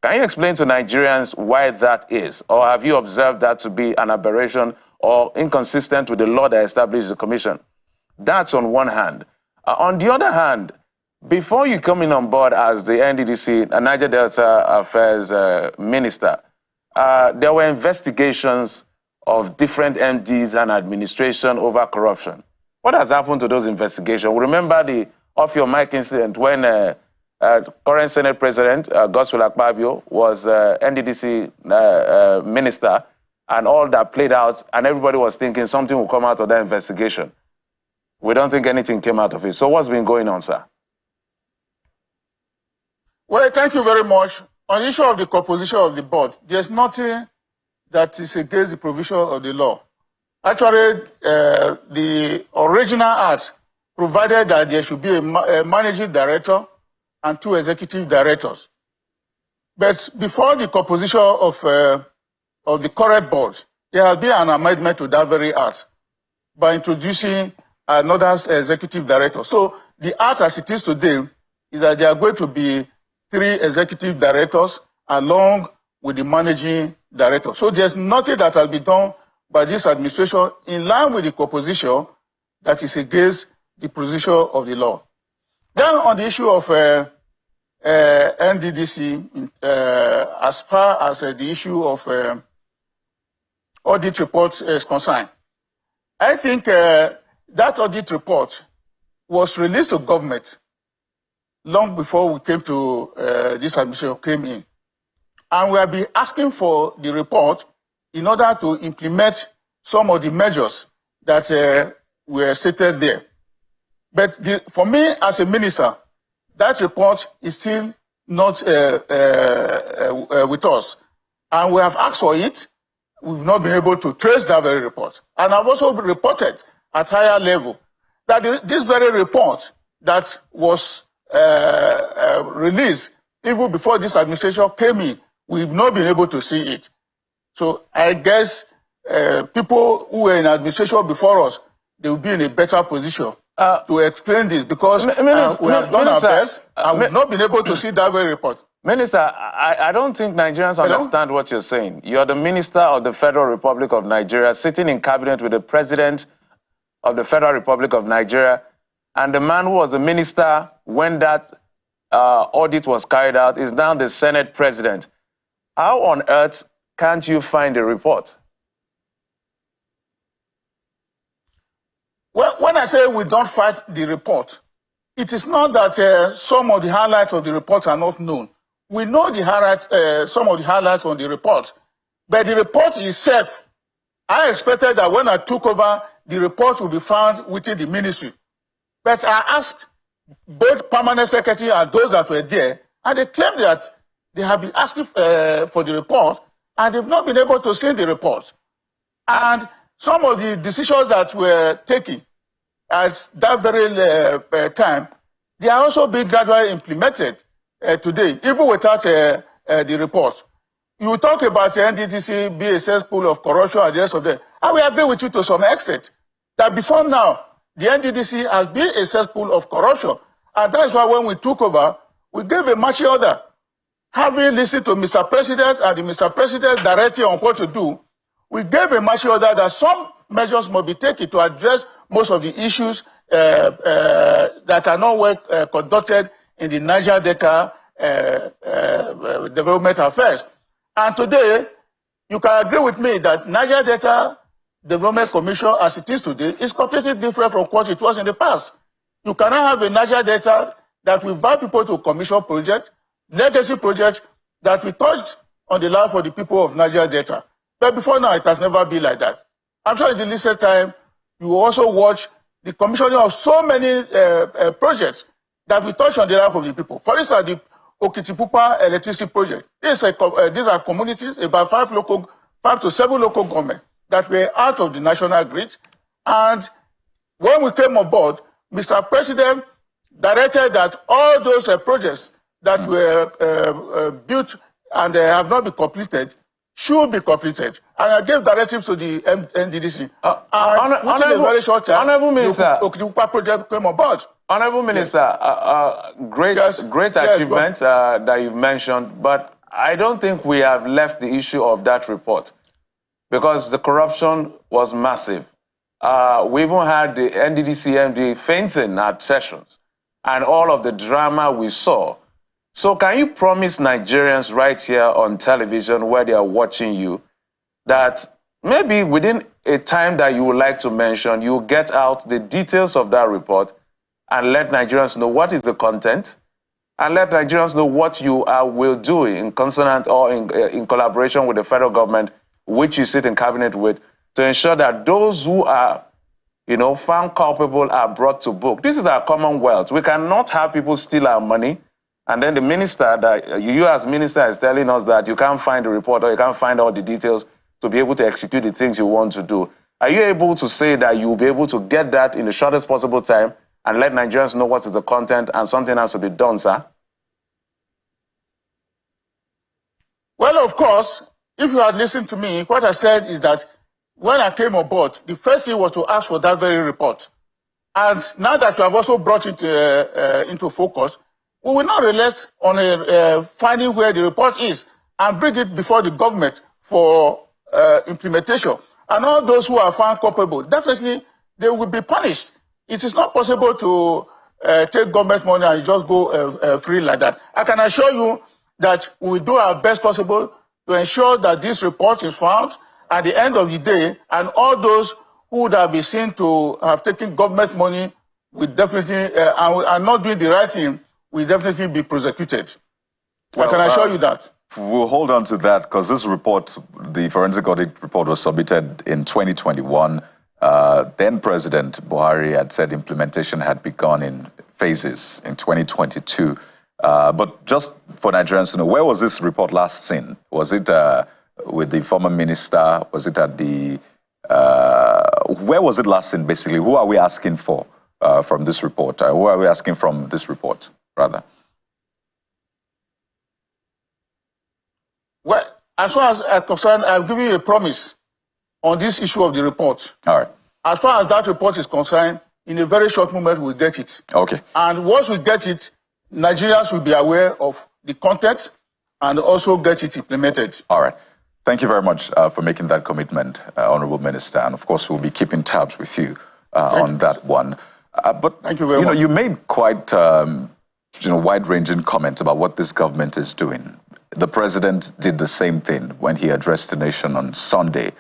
Can you explain to Nigerians why that is? Or have you observed that to be an aberration or inconsistent with the law that establishes the commission? That's on one hand. On the other hand, before you come in on board as the NDDC, Niger Delta Affairs Minister, there were investigations of different MDs and administration over corruption. What has happened to those investigations? We remember the off-your-mic incident when current Senate President, Godswill Akpabio, was NDDC Minister, and all that played out, and everybody was thinking something will come out of that investigation. We don't think anything came out of it. So what's been going on, sir? Well, thank you very much. On the issue of the composition of the board, there's nothing that is against the provision of the law. Actually, the original act provided that there should be a managing director and 2 executive directors. But before the composition of the current board, there has been an amendment to that very act by introducing another executive director. So the act as it is today is that there are going to be 3 executive directors along with the managing director. So there's nothing that has been done by this administration in line with the composition that is against the position of the law. Then on the issue of NDDC, as far as the issue of audit report is concerned, I think that audit report was released to government long before we came to this administration came in. And we have been asking for the report in order to implement some of the measures that were stated there. But for me as a minister, that report is still not with us. And we have asked for it. We've not been able to trace that very report. And I've also reported at higher level that this very report that was released even before this administration came in, we've not been able to see it. So I guess people who were in administration before us, they will be in a better position to explain this, because we have done our best and we've not been able to see that very report. Minister, I don't think Nigerians understand what you're saying. You're the Minister of the Federal Republic of Nigeria, sitting in cabinet with the President of the Federal Republic of Nigeria, and the man who was the minister when that audit was carried out is now the Senate President. How on earth can't you find the report? Well, when I say we don't find the report, it is not that some of the highlights of the report are not known. We know the some of the highlights on the report, but the report itself, I expected that when I took over, the report would be found within the ministry. But I asked both permanent secretary and those that were there, and they claimed that they have been asking for the report, and they've not been able to see the report. And some of the decisions that were taken at that very time They are also being gradually implemented today, even without the report. You talk about the NDTC, BSS pool of corruption and the rest of them. I will agree with you to some extent that before now, the NDDC has been a cesspool of corruption. And that's why when we took over, we gave a marching order. Having listened to Mr. President and the Mr. President directing on what to do, we gave a marching order that some measures must be taken to address most of the issues that are not well conducted in the N.Delta development affairs. And today, you can agree with me that N.Delta Development Commission, as it is today, is completely different from what it was in the past. You cannot have a N.Delta that will invite people to commission projects, legacy projects that we touched on the life of the people of N.Delta. But before now, it has never been like that. I'm sure in the recent time, you also watch the commissioning of so many projects that we touch on the life of the people. For instance, the Okitipupa electricity project. These are communities, about 5 to 7 local governments that were out of the national grid. And when we came on board, Mr. President directed that all those projects that were built and have not been completed should be completed. And I gave directives to the NDDC. And within a very short time, the Okitipupa project came on board. Honorable Minister, great achievement that you've mentioned, but I don't think we have left the issue of that report because the corruption was massive. We even had the NDDC MD fainting at sessions and all of the drama we saw. So can you promise Nigerians right here on television where they are watching you that maybe within a time that you would like to mention, you will get out the details of that report and let Nigerians know what is the content, and let Nigerians know what you will do in consonant or in collaboration with the federal government, which you sit in cabinet with, to ensure that those who are, found culpable are brought to book. This is our commonwealth. We cannot have people steal our money, and then the minister, that you as minister, is telling us that you can't find the report or you can't find all the details to be able to execute the things you want to do. Are you able to say that you will be able to get that in the shortest possible time and let Nigerians know what is the content and something has to be done, sir? Well, of course, if you had listened to me, what I said is that when I came on board, the first thing was to ask for that very report. And now that you have also brought it into focus, we will not relate on finding where the report is and bring it before the government for implementation. And all those who are found culpable, definitely they will be punished. It is not possible to take government money and just go free like that. I can assure you that we will do our best possible to ensure that this report is found at the end of the day, and all those who would have been seen to have taken government money will definitely, and not doing the right thing, will definitely be prosecuted. Well, I can assure you that. We'll hold on to that because this report, the forensic audit report, was submitted in 2021. Then President Buhari had said implementation had begun in phases in 2022. But just for Nigerians to know, where was this report last seen? Was it with the former minister? Was it at the... where was it last seen, basically? Who are we asking for from this report? Who are we asking from this report, rather? Well, as far as I'm concerned, I've given you a promise on this issue of the report. All right. As far as that report is concerned, in a very short moment, we'll get it. Okay. And once we get it, Nigerians will be aware of the content and also get it implemented. All right. Thank you very much for making that commitment, Honorable Minister. And of course, we'll be keeping tabs with you on that one. But thank you very much. You made quite wide-ranging comments about what this government is doing. The president did the same thing when he addressed the nation on Sunday,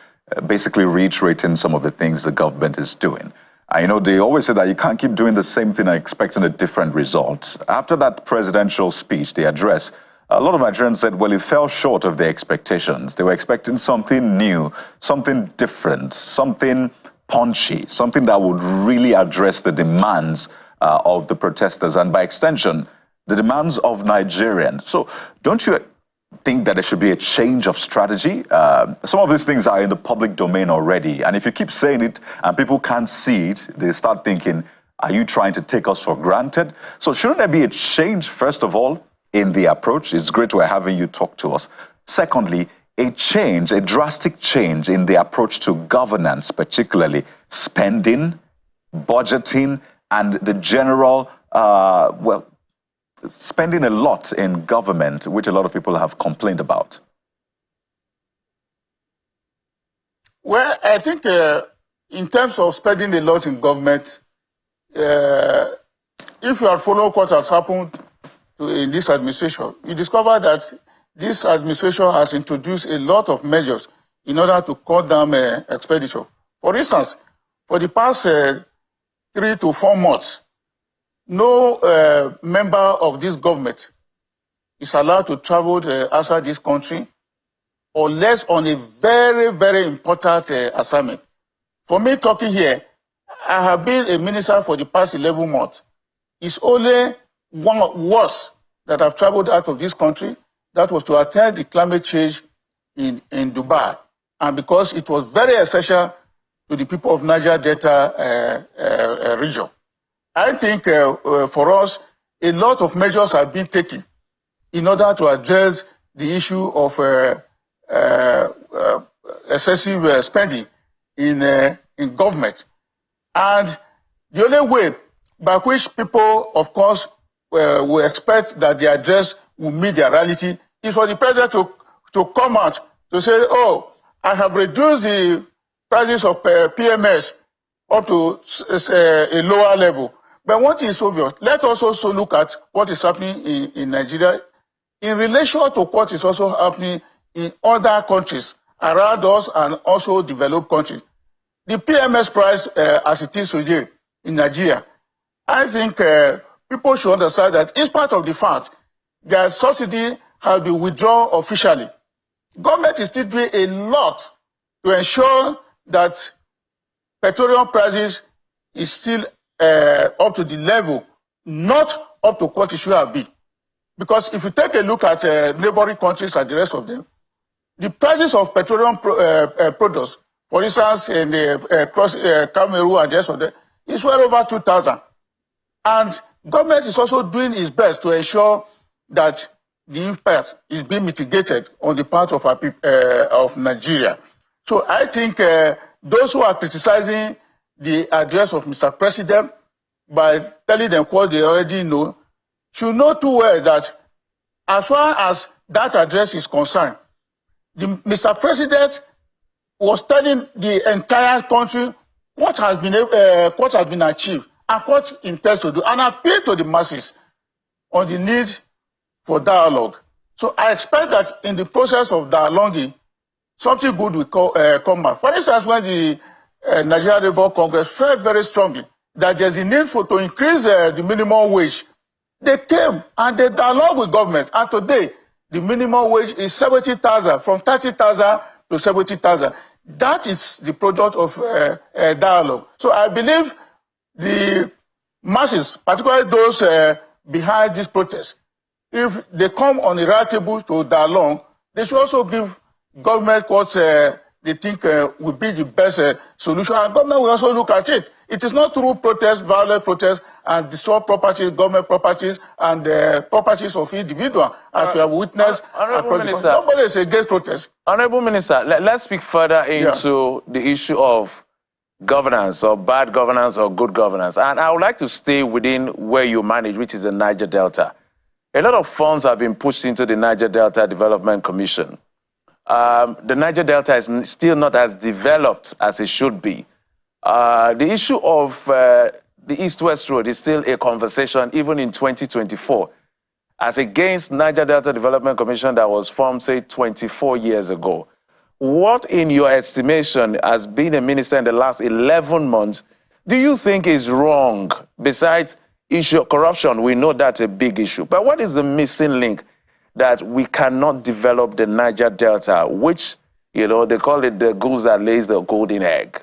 basically reiterating some of the things the government is doing. And they always say that you can't keep doing the same thing and expecting a different result. After that presidential speech, the address, a lot of Nigerians said, well, it fell short of their expectations. They were expecting something new, something different, something punchy, something that would really address the demands of the protesters and by extension, the demands of Nigerians. So don't you think that there should be a change of strategy? Some of these things are in the public domain already. And if you keep saying it and people can't see it, they start thinking, Are you trying to take us for granted? So shouldn't there be a change, first of all, in the approach? It's great we're having you talk to us. Secondly, a change, a drastic change in the approach to governance, particularly spending, budgeting, and the general, spending a lot in government, which a lot of people have complained about. Well, I think in terms of spending a lot in government, if you are following what has happened in this administration, you discover that this administration has introduced a lot of measures in order to cut down expenditure. For instance, for the past 3 to 4 months, no member of this government is allowed to travel outside this country unless on a very, very important assignment. For me talking here, I have been a minister for the past 11 months. It's only one worse that I've traveled out of this country. That was to attend the climate change in Dubai. And because it was very essential to the people of Niger Delta region. I think for us, a lot of measures have been taken in order to address the issue of excessive spending in government. And the only way by which people, of course, will expect that the address will meet their reality is for the president to come out to say, oh, I have reduced the prices of PMS up to a lower level. But what is obvious, let us also look at what is happening in Nigeria in relation to what is also happening in other countries around us and also developed countries. The PMS price as it is today in Nigeria, I think people should understand that in spite of the fact that subsidy has been withdrawn officially, government is still doing a lot to ensure that petroleum prices is still up to the level, not up to what it should have been. Because if you take a look at neighboring countries and the rest of them, the prices of petroleum products, for instance, in Cameroon and the rest of them, is well over 2,000. And government is also doing its best to ensure that the impact is being mitigated on the part of of Nigeria. So I think those who are criticizing the address of Mr. President by telling them what they already know should know too well that as far as that address is concerned, Mr. President was telling the entire country what has been achieved and what he intends to do, and appeal to the masses on the need for dialogue. So I expect that in the process of dialoguing, something good will come out. For instance, when the Nigerian Labour Congress felt very strongly that there's a need to increase the minimum wage, they came and they dialogued with government. And today, the minimum wage is 70,000, from 30,000 to 70,000. That is the product of dialogue. So I believe the masses, particularly those behind this protest, if they come on the right table to dialogue, they should also give government what they think will be the best solution. And government will also look at it. It is not through protest, violent protest, and destroy properties, government properties, and properties of individuals, as we have witnessed. Honorable Minister, nobody is against protest. Honorable Minister, let's speak further into the issue of governance, or bad governance, or good governance. And I would like to stay within where you manage, which is the Niger Delta. A lot of funds have been pushed into the Niger Delta Development Commission. The Niger Delta is still not as developed as it should be. The issue of the East-West Road is still a conversation even in 2024, as against Niger Delta Development Commission that was formed, say, 24 years ago. What, in your estimation, as being a minister in the last 11 months, do you think is wrong? Besides issue of corruption, we know that's a big issue. But what is the missing link that we cannot develop the Niger Delta, which, you know, they call it the goose that lays the golden egg?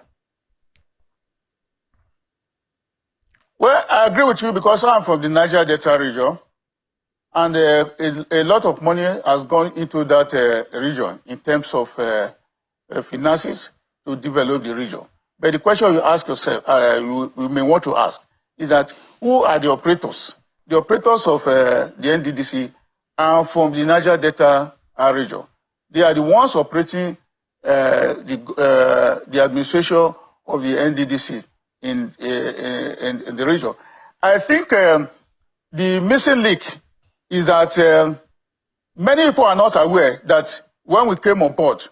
Well, I agree with you because I'm from the Niger Delta region, and a lot of money has gone into that region in terms of finances to develop the region. But the question you ask yourself, you may want to ask, is that who are the operators? The operators of the NDDC are from the Niger Delta region. They are the ones operating the administration of the NDDC in the region. I think the missing link is that many people are not aware that when we came on board,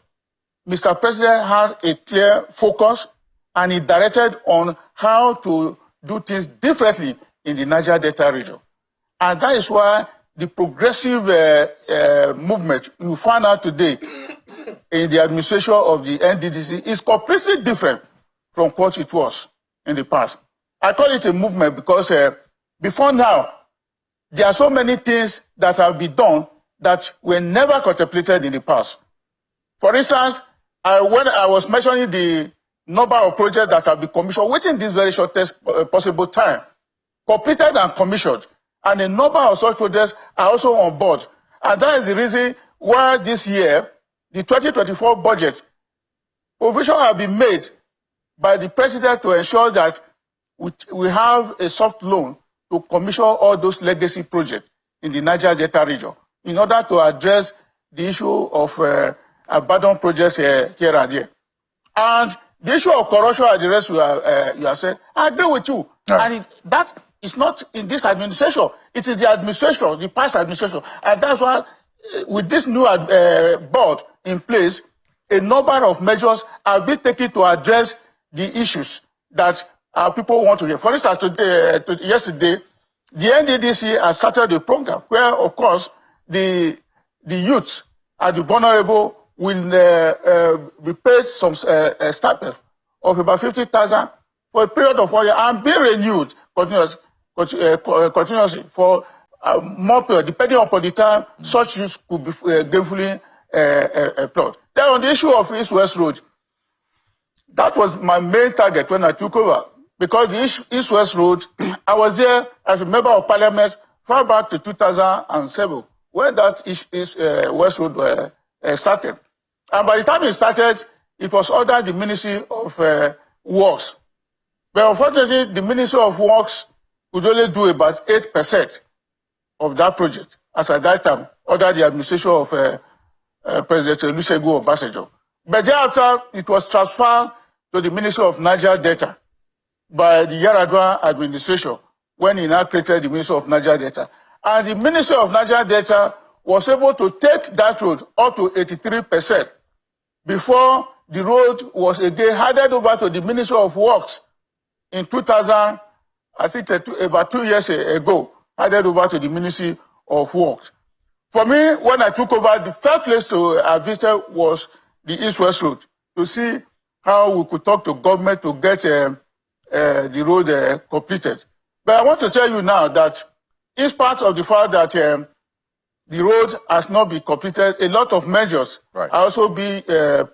Mr. President had a clear focus and he directed on how to do things differently in the Niger Delta region. And that is why the progressive movement you find out today in the administration of the NDDC is completely different from what it was in the past. I call it a movement because before now, there are so many things that have been done that were never contemplated in the past. For instance, when I was mentioning the number of projects that have been commissioned within this very shortest possible time, completed and commissioned, and a number of such projects are also on board. And that is the reason why this year, the 2024 budget, provision have been made by the President to ensure that we have a soft loan to commission all those legacy projects in the Niger Delta region in order to address the issue of abandoned projects here and there. And the issue of corruption and the rest you have said, I agree with you. Right. And that is not in this administration. It is the administration, the past administration. And that's why with this new board in place, a number of measures have been taken to address the issues that people want to hear. For instance, yesterday, the NDDC has started a program where, of course, the youth and the vulnerable will be paid some stipend of about 50,000 for a period of 1 year and be renewed continuously for more period, depending upon the time such youth could be gainfully employed. Then on the issue of East-West Road, that was my main target when I took over, because the East-West Road, I was there as a member of parliament far back to 2007, when that East-West Road started. And by the time it started, it was under the Ministry of Works. But unfortunately, the Ministry of Works could only do about 8% of that project, as at that time, under the administration of President Olusegun Obasanjo. But thereafter, it was transferred to the Ministry of Niger Delta by the Yaradua administration when he now created the Ministry of Niger Delta. And the Ministry of Niger Delta was able to take that road up to 83% before the road was again handed over to the Ministry of Works in 2000, I think about 2 years ago, handed over to the Ministry of Works. For me, when I took over, the first place to visit was the East-West Road to see how we could talk to government to get the road completed. But I want to tell you now that in spite of the fact that the road has not been completed, a lot of measures are also being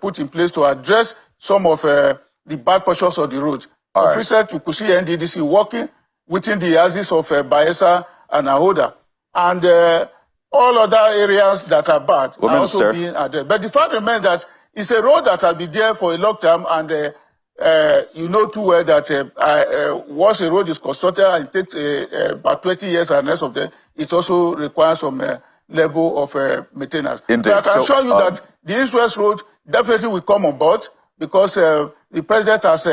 put in place to address some of the bad portions of the road. For instance, you could see NDDC working within the axis of Bayelsa and Ahoda. And all other areas that are bad are also being addressed. But the fact remains that it's a road that has been there for a long time, and you know too well that once a road is constructed and it takes about 20 years and the rest of them, it also requires some level of maintenance. Indeed. But I can assure you that the East-West Road definitely will come on board, because the President has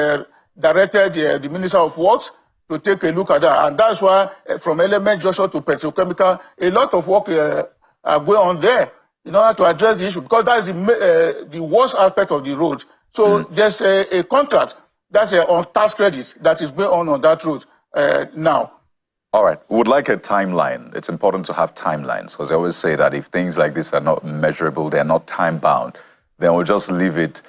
directed the Minister of Works to take a look at that. And that's why from Element Junction to Petrochemical, a lot of work are going on there in order to address the issue, because that is the worst aspect of the road. So there's a contract that's on tax credits that is going on that road now. All right. We would like a timeline. It's important to have timelines, because I always say that if things like this are not measurable, they're not time-bound, then we'll just leave it,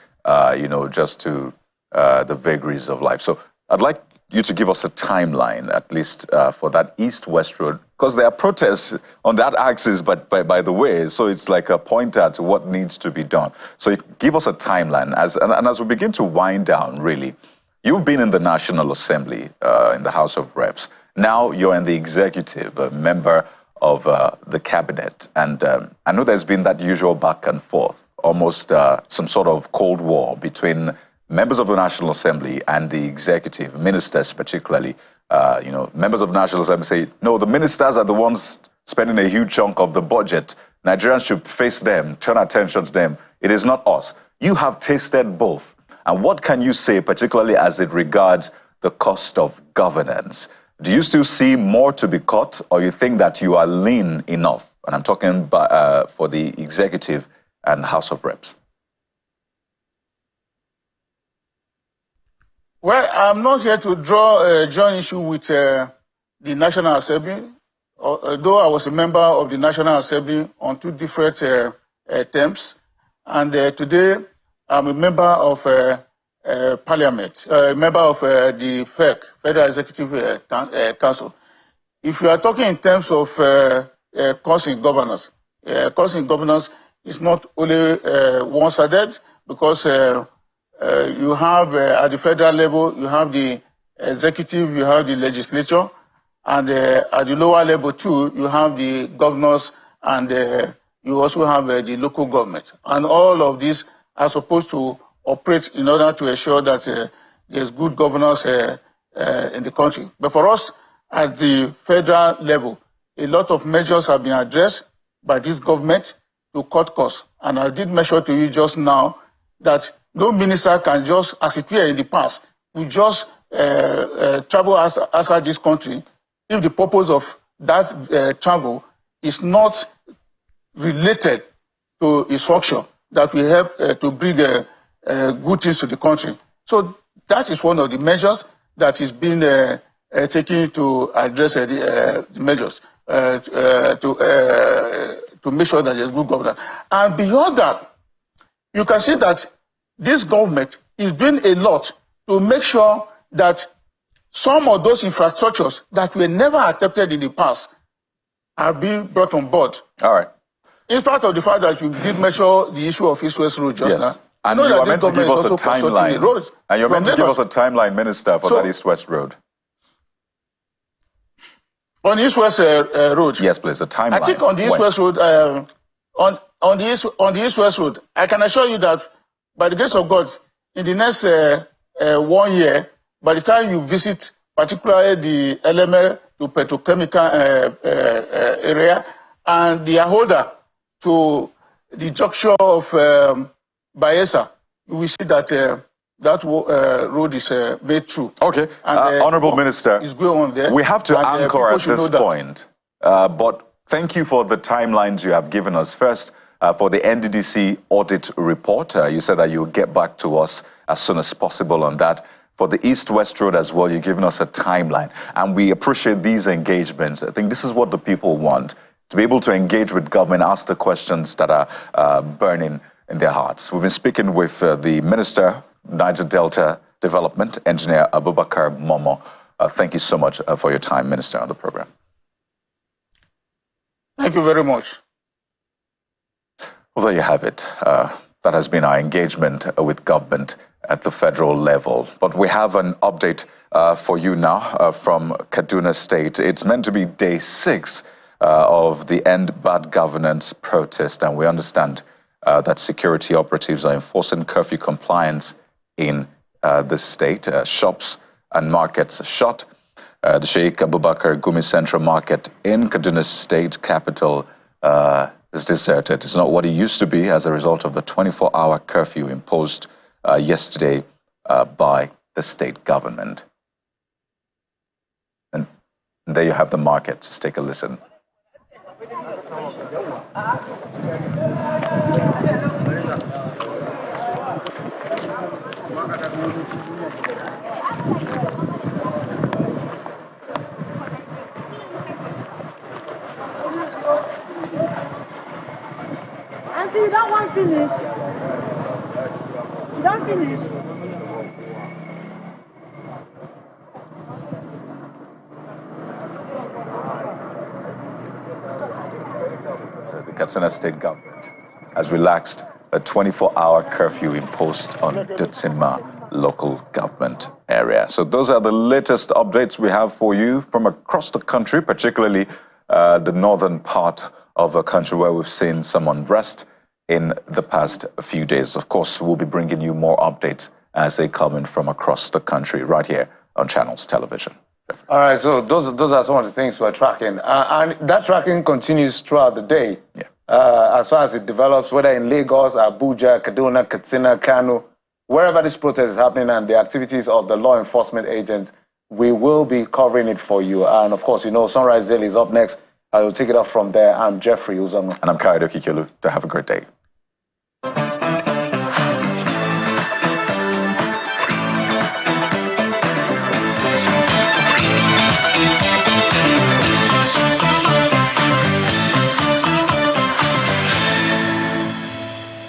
just to the vagaries of life. So I'd like you to give us a timeline, at least for that East-West Road, because there are protests on that axis, but by the way, so it's like a pointer to what needs to be done. So give us a timeline. And as we begin to wind down, really, you've been in the National Assembly, in the House of Reps. Now you're in the executive, a member of the cabinet. And I know there's been that usual back and forth, almost some sort of Cold War between members of the National Assembly and the executive, ministers particularly, members of National Assembly say, no, the ministers are the ones spending a huge chunk of the budget. Nigerians should face them, turn attention to them. It is not us. You have tasted both. And what can you say, particularly as it regards the cost of governance? Do you still see more to be cut, or you think that you are lean enough? And I'm talking for the executive and House of Reps. Well, I'm not here to draw a joint issue with the National Assembly, although I was a member of the National Assembly on two different terms. And today, I'm a member of Parliament, a member of the FEC, Federal Executive Council. If you are talking in terms of cost in governance is not only one-sided, because you have at the federal level, you have the executive, you have the legislature, and at the lower level too, you have the governors, and you also have the local government. And all of these are supposed to operate in order to ensure that there's good governance in the country. But for us, at the federal level, a lot of measures have been addressed by this government to cut costs. And I did mention to you just now that no minister can just, as it were in the past, we just travel outside this country if the purpose of that travel is not related to its function, that will help to bring good things to the country. So that is one of the measures that is being taken to address the measures to make sure that there's good governance. And beyond that, you can see that this government is doing a lot to make sure that some of those infrastructures that were never attempted in the past are being brought on board. All right. In spite of the fact that you did mention the issue of East-West Road just now. And you are meant to give us a timeline. And you're meant to give us a timeline, Minister, for that East-West Road. On the East-West Road? Yes, please, a timeline. I think on the East-West Road, on the East-West Road, I can assure you that by the grace of God, in the next 1 year, by the time you visit, particularly the LML to petrochemical area, and the holder to the junction of Bayelsa, you will see that that road is made through. Okay, Honorable Minister, is going on there. We have to anchor at this point, but thank you for the timelines you have given us. First, for the NDDC audit report, you said that you'll get back to us as soon as possible on that. For the East-West Road as well, you're giving us a timeline, and we appreciate these engagements. I think this is what the people want, to be able to engage with government, ask the questions that are burning in their hearts. We've been speaking with the Minister, N.Delta Development, Engineer Abubakar Momo. Thank you so much for your time, Minister, on the program. Thank you very much. Well, there you have it. That has been our engagement with government at the federal level. But we have an update for you now from Kaduna State. It's meant to be day 6 of the End Bad Governance protest, and we understand that security operatives are enforcing curfew compliance in the state. Shops and markets are shut. The Sheikh Abubakar Gumi Central Market in Kaduna State capital is deserted. It's not what it used to be as a result of the 24-hour curfew imposed yesterday by the state government. And there you have the market. Just take a listen. Auntie, you don't want finish? You don't finish? The Katsina State government has relaxed a 24-hour curfew imposed on Dutsima local government area. So those are the latest updates we have for you from across the country, particularly the northern part of the country where we've seen some unrest in the past few days. Of course, we'll be bringing you more updates as they come in from across the country right here on Channels Television. All right, so those are some of the things we're tracking. And that tracking continues throughout the day. Yeah. As far as it develops, whether in Lagos, Abuja, Kaduna, Katsina, Kano, wherever this protest is happening and the activities of the law enforcement agents, we will be covering it for you. And of course, you know, Sunrise Daily is up next. I will take it up from there. I'm Jeffrey Uzamu. And I'm Kaido Kikelu. Have a great day.